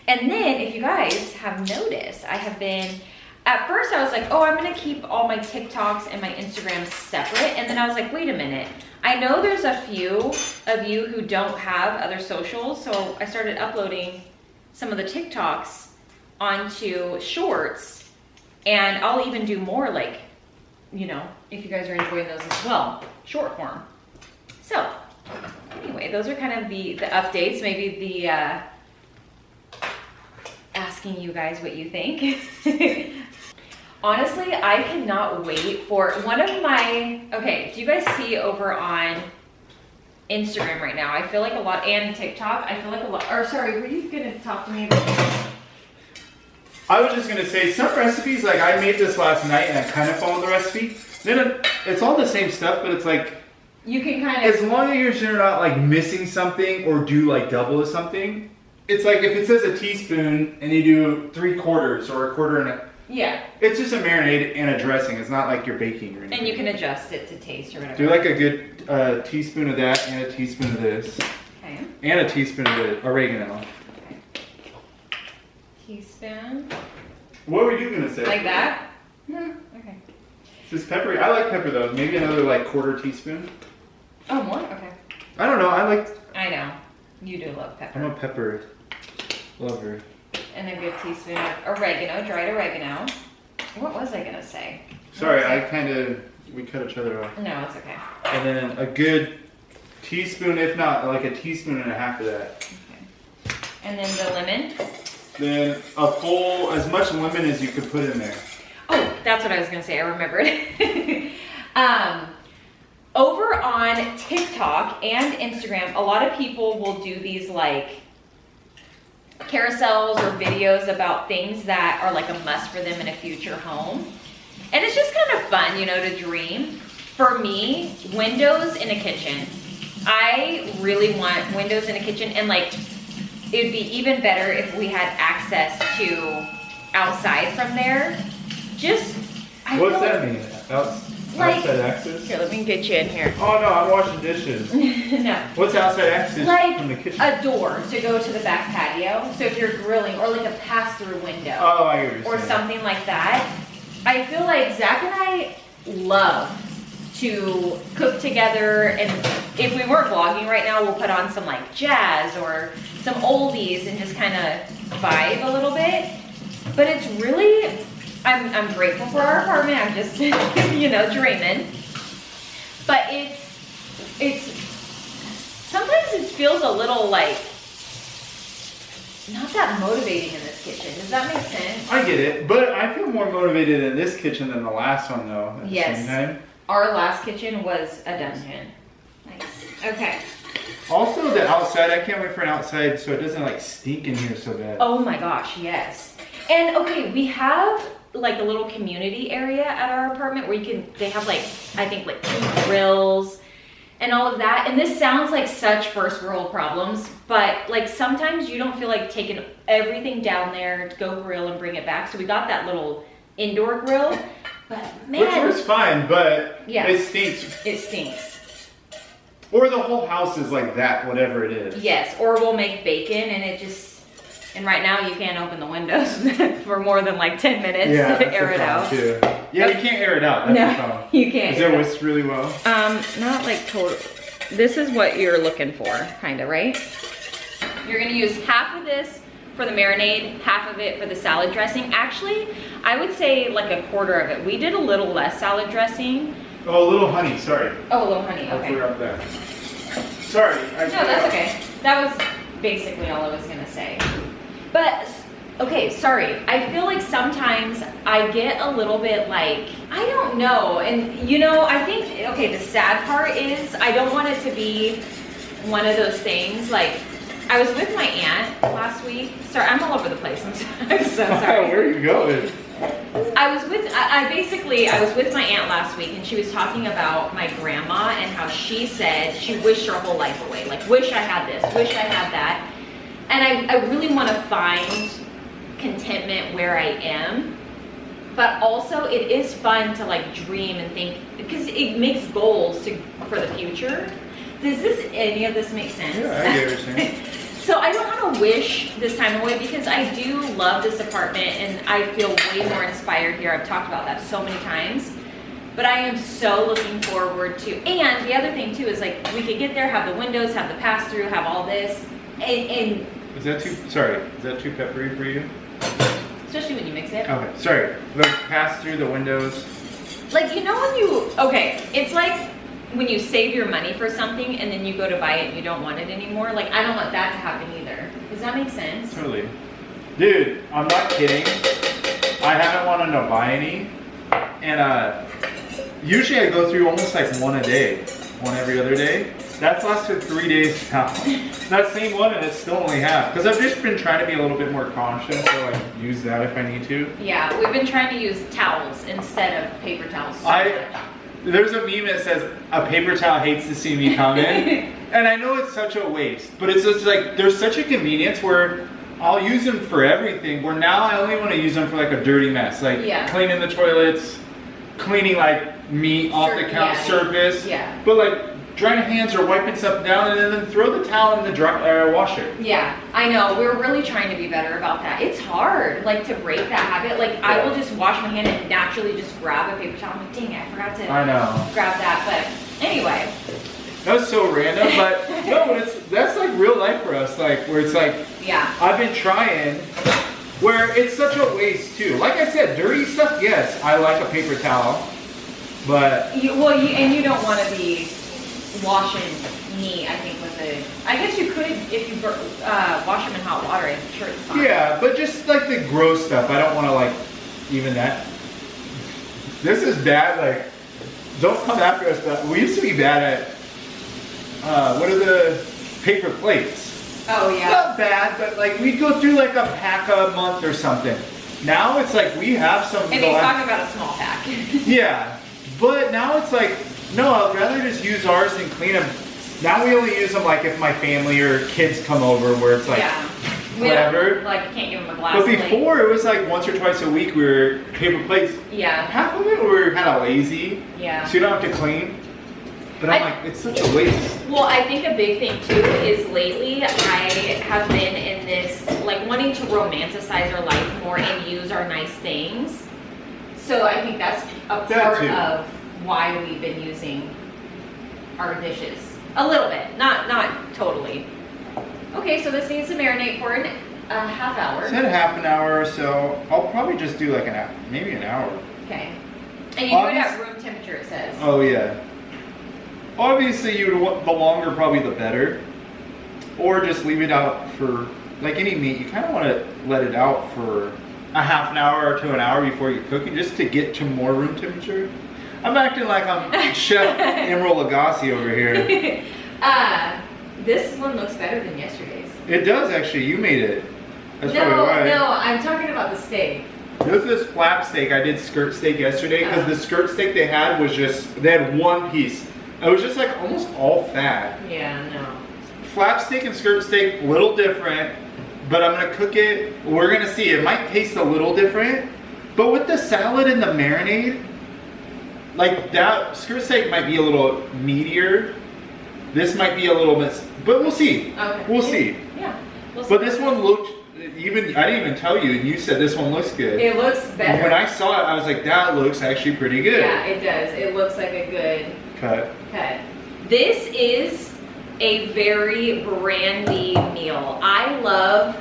And then, if you guys have noticed, I have been, at first I was like, oh, I'm gonna keep all my TikToks and my Instagrams separate, and then I was like, wait a minute. I know there's a few of you who don't have other socials, so I started uploading some of the TikToks onto shorts, and I'll even do more, like, you know, if you guys are enjoying those as well, short form. So anyway, those are kind of the updates, maybe the asking you guys what you think. Honestly, I cannot wait for one of my, okay, do you guys see over on Instagram right now? I feel like a lot, and TikTok, I feel like a lot, or sorry, were you gonna talk to me about this? I was just gonna say, some recipes, like I made this last night and I kind of followed the recipe. Then it's all the same stuff, but it's like, you can kind of, as long as you're not like missing something or do like double of something, it's like if it says a teaspoon and you do 3/4 or 1/4 and yeah, it's just a marinade and a dressing. It's not like you're baking or anything. And you can adjust it to taste or whatever. Do like a good teaspoon of that and a teaspoon of this. Okay. And a teaspoon of the oregano. Okay. Teaspoon. What were you gonna say? Like that? Okay. This pepper, I like pepper though. Maybe another like 1/4 teaspoon. Oh, more? Okay. I don't know. I know. You do love pepper. I'm a pepper lover. And a good teaspoon of oregano, dried oregano. What was I gonna say? Sorry, we cut each other off. No, it's okay. And then a good teaspoon, if not like a teaspoon and a half of that. Okay. And then the lemon. Then a full, as much lemon as you could put in there. Oh, that's what I was gonna say. I remembered. Over on TikTok and Instagram, a lot of people will do these like carousels or videos about things that are like a must for them in a future home. And it's just kind of fun, you know, to dream. For me, windows in a kitchen. I really want windows in a kitchen, and like, it'd be even better if we had access to outside from there. What's that mean? Outside access? Here, let me get you in here. Oh no, I'm washing dishes. No. What's outside access from the kitchen? A door to go to the back patio. So if you're grilling, or like a pass-through window. Oh, I hear you. Or something like that. I feel like Zach and I love to cook together, and if we weren't vlogging right now, we'll put on some like jazz or some oldies and just kind of vibe a little bit. But it's really, I'm grateful for our apartment. I'm just, you know, dreaming. But it's, sometimes it feels a little like, not that motivating in this kitchen. Does that make sense? I get it, but I feel more motivated in this kitchen than the last one though, at the same time. Our last kitchen was a dungeon. Nice. Okay. Also the outside, I can't wait for an outside so it doesn't like stink in here so bad. Oh my gosh, yes. And okay, we have like a little community area at our apartment where they have like, I think like 2 grills and all of that. And this sounds like such first world problems, but like sometimes you don't feel like taking everything down there to go grill and bring it back. So we got that little indoor grill, but man. Which was fine, but yeah, it stinks. It stinks. Or the whole house is like that, whatever it is. Yes, or we'll make bacon and it just, and right now you can't open the windows for more than like 10 minutes to air it out. Too. Yeah, you can't air it out. That's the problem. You can't. Is it whisked really well? Not like total. This is what you're looking for, kind of, right? You're gonna use half of this for the marinade, half of it for the salad dressing. Actually, I would say like a quarter of it. We did a little less salad dressing. Oh, a little honey, sorry. Oh, a little honey, I okay. forgot that. Sorry. No, that's okay. That was basically all I was gonna say. But, okay, sorry. I feel like sometimes I get a little bit like, I don't know. And you know, I think, okay, the sad part is I don't want it to be one of those things. Like, I was with my aunt last week. Sorry, I'm all over the place. I'm so sorry. Where are you going? I was with my aunt last week, and she was talking about my grandma and how she said she wished her whole life away. Like, wish I had this, wish I had that. And I really want to find contentment where I am. But also it is fun to like dream and think, because it makes goals for the future. Does any of this make sense? Yeah, I get what you're saying. So I don't want to wish this time away, because I do love this apartment and I feel way more inspired here. I've talked about that so many times. But I am so looking forward to, and the other thing too is like, we could get there, have the windows, have the pass through, have all this, and is that too peppery for you? especially when you mix it. Okay, sorry. The pass through the windows. Like, you know when it's like when you save your money for something and then you go to buy it and you don't want it anymore. Like, I don't want that to happen either. Does that make sense? Totally. Dude, I'm not kidding. I haven't wanted to buy any. And usually I go through almost like one a day. One every other day. That's lasted 3 days now. That same one, and it's still only half. Because I've just been trying to be a little bit more conscious, so like use that if I need to. Yeah, we've been trying to use towels instead of paper towels. There's a meme that says, a paper towel hates to see me come in. And I know it's such a waste, but it's just like, there's such a convenience where I'll use them for everything, where now I only want to use them for like a dirty mess. Like cleaning the toilets, cleaning like meat off the counter surface. Yeah. But like, drying hands or wiping stuff down, and then throw the towel in the washer. Yeah, I know. We're really trying to be better about that. It's hard, like, to break that habit. Like, I will just wash my hand and naturally just grab a paper towel. I'm like, dang it, I forgot to grab that. But anyway. That was so random, but no, that's like real life for us. Like, where it's like, I've been trying, where it's such a waste too. Like I said, dirty stuff, yes, I like a paper towel, but. You don't want to be washing meat, I think, with I guess you could if you wash them in hot water. I'm sure it's fine. Yeah, but just like the gross stuff, I don't want to like even that. This is bad. Like, don't come after us. But we used to be bad at what are the paper plates? Oh yeah. Not bad, but like we go through like a pack a month or something. Now it's like we have some. And he's talking about a small pack. Yeah, but now it's like. No, I'd rather just use ours and clean them. Now we only use them like if my family or kids come over, where it's like whatever. Like, can't give them a glass. But before it was like once or twice a week we were paper plates. Yeah. Half of it we were kind of lazy. Yeah. So you don't have to clean. But I'm like, it's such a waste. Well, I think a big thing too is lately I have been in this like wanting to romanticize our life more and use our nice things. So I think that's a part of why we've been using our dishes a little bit, not totally. Okay, so this needs to marinate for a half hour. Said half an hour or so. I'll probably just do like maybe an hour. Okay, and you do it at room temperature, it says. Oh yeah. Obviously, you would want the longer, probably the better, or just leave it out for like any meat. You kind of want to let it out for a half an hour to an hour before you're cooking, just to get to more room temperature. I'm acting like I'm Chef Emerald Lagasse over here. This one looks better than yesterday's. It does actually. You made it. That's probably why. No, I'm talking about the steak. This is flap steak. I did skirt steak yesterday because the skirt steak they had was they had one piece. It was just like almost all fat. Yeah, no. Flap steak and skirt steak, a little different, but I'm gonna cook it. We're gonna see. It might taste a little different, but with the salad and the marinade, like that skirt steak might be a little meatier. This might be a little bit, but we'll see. Okay. We'll see. Yeah. We'll see. But this one looked, I didn't even tell you, and you said this one looks good. It looks better. When I saw it, I was like, that looks actually pretty good. Yeah, it does. It looks like a good cut. This is a very brandy meal. I love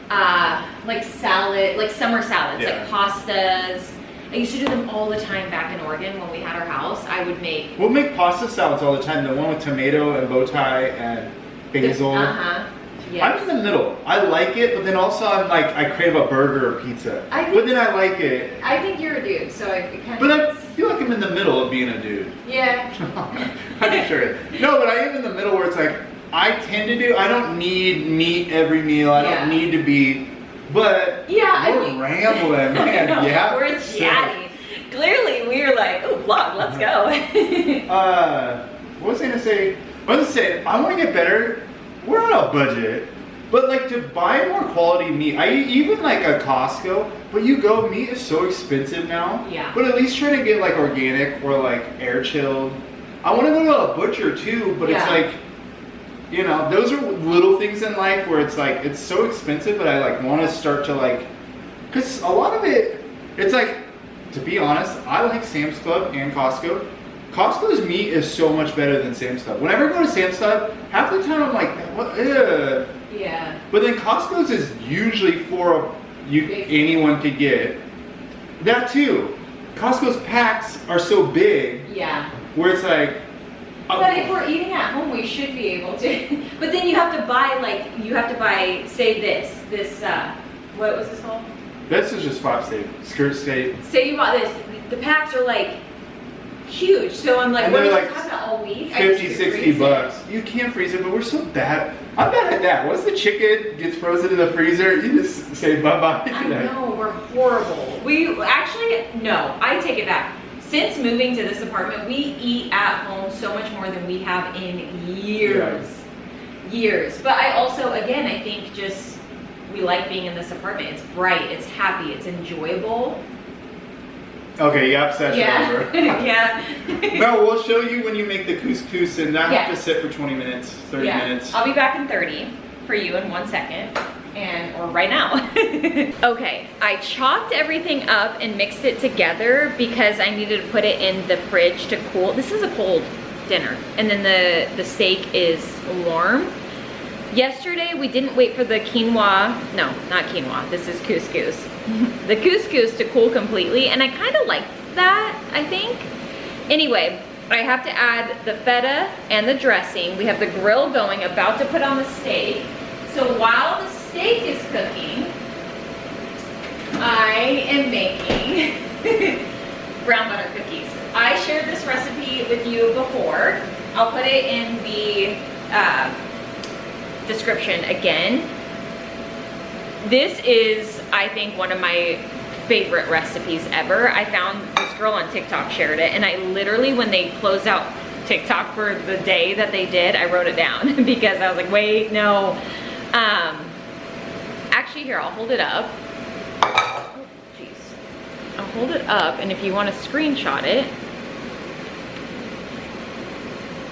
like salad, like summer salads, Yeah. like pastas. I used to do them all the time back in Oregon when we had our house. I would make. We'll make pasta salads all the time. The one with tomato and bow tie and basil. Yes. I'm in the middle. I like it, but then also I'm like, I crave a burger or pizza. But then I like it. I think you're a dude, so I kind of. But I feel like I'm in the middle of being a dude. Yeah. I'm sure. No, but I am in the middle where it's like, I tend to do, I don't need meat every meal. I don't need to be, but we're rambling, man. Yeah. We're chatty. Clearly, we're like, oh, vlog, let's go. What was I gonna say? I want to get better. We're on a budget, but like to buy more quality meat. I even like a Costco, but you go, meat is so expensive now. Yeah. But at least try to get like organic or like air chilled. I want to go to a butcher too, but it's like, you know, those are little things in life where it's like, it's so expensive, but I like want to start to like, because a lot of it, it's like, to be honest, I like Sam's Club and Costco. Costco's meat is so much better than Sam's Club. Whenever I go to Sam's Club, half the time I'm like, what? Ugh. Yeah. But then Costco's is usually for anyone could get. That too. Costco's packs are so big. Yeah. Where it's like. But if we're eating at home, we should be able to. But then you have to buy, like, say this, what was this called? This is just 5 steak, skirt steak. Say you bought this, the packs are like huge. So I'm like, and what are you like talking about all week? 50, 60 bucks. You can't freeze it, but we're so bad. I'm bad at that. Once the chicken gets frozen in the freezer, you just say bye-bye. I know, we're horrible. We actually, no, I take it back. Since moving to this apartment, we eat at home so much more than we have in years. Years. But I also, again, I think just, we like being in this apartment. It's bright, it's happy, it's enjoyable. Okay, session over. Yeah. No, we'll show you when you make the couscous and not have to sit for 20 minutes, 30 minutes. I'll be back in 30 for you in 1 second. Or right now. Okay, I chopped everything up and mixed it together because I needed to put it in the fridge to cool. This is a cold dinner, and then the steak is warm. Yesterday we didn't wait for the quinoa, no, not quinoa, this is couscous. The couscous to cool completely, and I kind of liked that, I think. Anyway, I have to add the feta and the dressing. We have the grill going, about to put on the steak. So while the steak is cooking, I am making brown butter cookies. I shared this recipe with you before. I'll put it in the description again. This is, I think, one of my favorite recipes ever. I found this girl on TikTok shared it, and I literally, when they closed out TikTok for the day that they did, I wrote it down because I was like, wait, no. Actually, here, I'll hold it up. Oh, jeez. I'll hold it up, and if you want to screenshot it.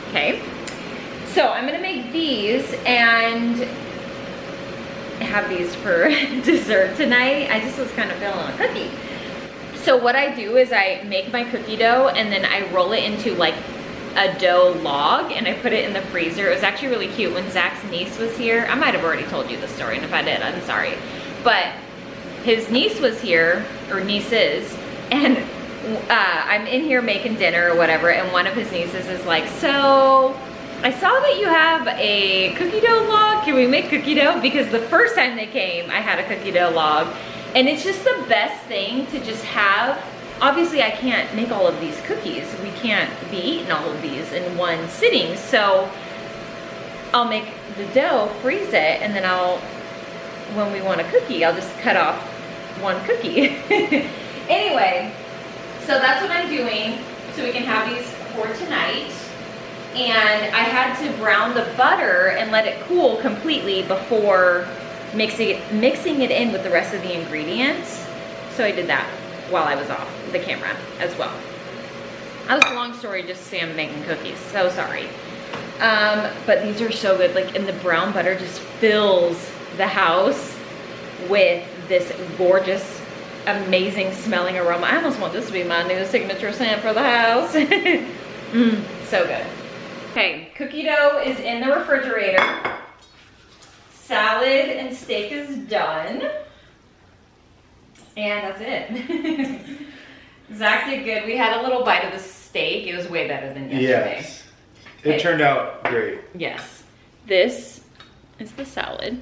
Okay. So I'm gonna make these and have these for dessert tonight. I just was kind of feeling a cookie. So what I do is I make my cookie dough and then I roll it into like a dough log and I put it in the freezer. It was actually really cute when Zach's niece was here. I might have already told you the story, and if I did, I'm sorry. But his niece was here, or nieces, and I'm in here making dinner or whatever, and one of his nieces is like, so I saw that you have a cookie dough log. Can we make cookie dough? Because the first time they came, I had a cookie dough log, and it's just the best thing to just have. Obviously, I can't make all of these cookies. We can't be eating all of these in one sitting. So I'll make the dough, freeze it, and then when we want a cookie, I'll just cut off one cookie. Anyway, so that's what I'm doing. So we can have these for tonight. And I had to brown the butter and let it cool completely before mixing it in with the rest of the ingredients. So I did that while I was off the camera as well. That was a long story, just Sam making cookies, so sorry. But these are so good, like, and the brown butter just fills the house with this gorgeous, amazing smelling aroma. I almost want this to be my new signature scent for the house. So good. Okay, cookie dough is in the refrigerator. salad and steak is done. And that's it. Zach did good. We had a little bite of the steak. It was way better than yesterday. Yes. It turned out great. Yes. This is the salad.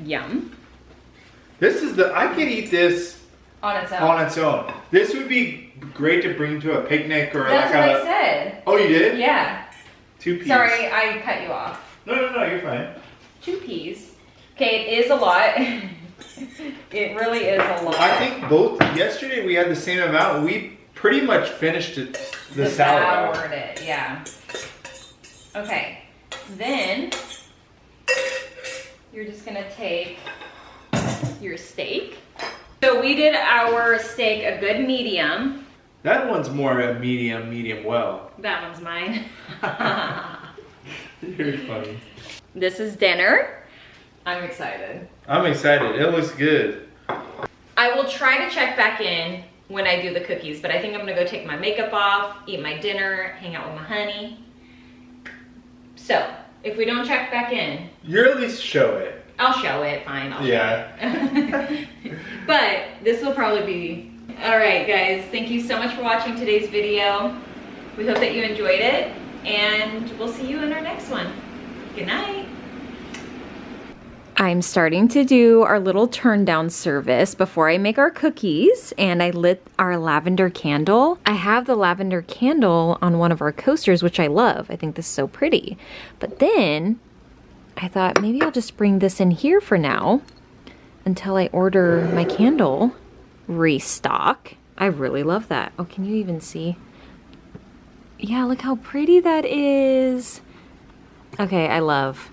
Yum. This is I could eat this on its own. On its own. This would be great to bring to a picnic or That's what I said. Oh, you did? Yeah. 2 peas. Sorry, I cut you off. No, you're fine. 2 peas. Okay, it is a lot. It really is a lot. I think both, yesterday we had the same amount. We pretty much finished the salad. Devoured it, yeah. Okay, then you're just gonna take your steak. So we did our steak a good medium. That one's more a medium well. That one's mine. You're funny. This is dinner. I'm excited. I'm excited. It looks good. I will try to check back in when I do the cookies, but I think I'm gonna go take my makeup off, eat my dinner, hang out with my honey. So, if we don't check back in, You're at least show it. I'll show it, fine, I'll show it. But this will probably be, all right guys, thank you so much for watching today's video. We hope that you enjoyed it, and we'll see you in our next one. Good night. I'm starting to do our little turn down service before I make our cookies, and I lit our lavender candle. I have the lavender candle on one of our coasters, which I love. I think this is so pretty. But then I thought maybe I'll just bring this in here for now until I order my candle restock. I really love that. Oh, can you even see? Yeah, look how pretty that is. Okay, I love.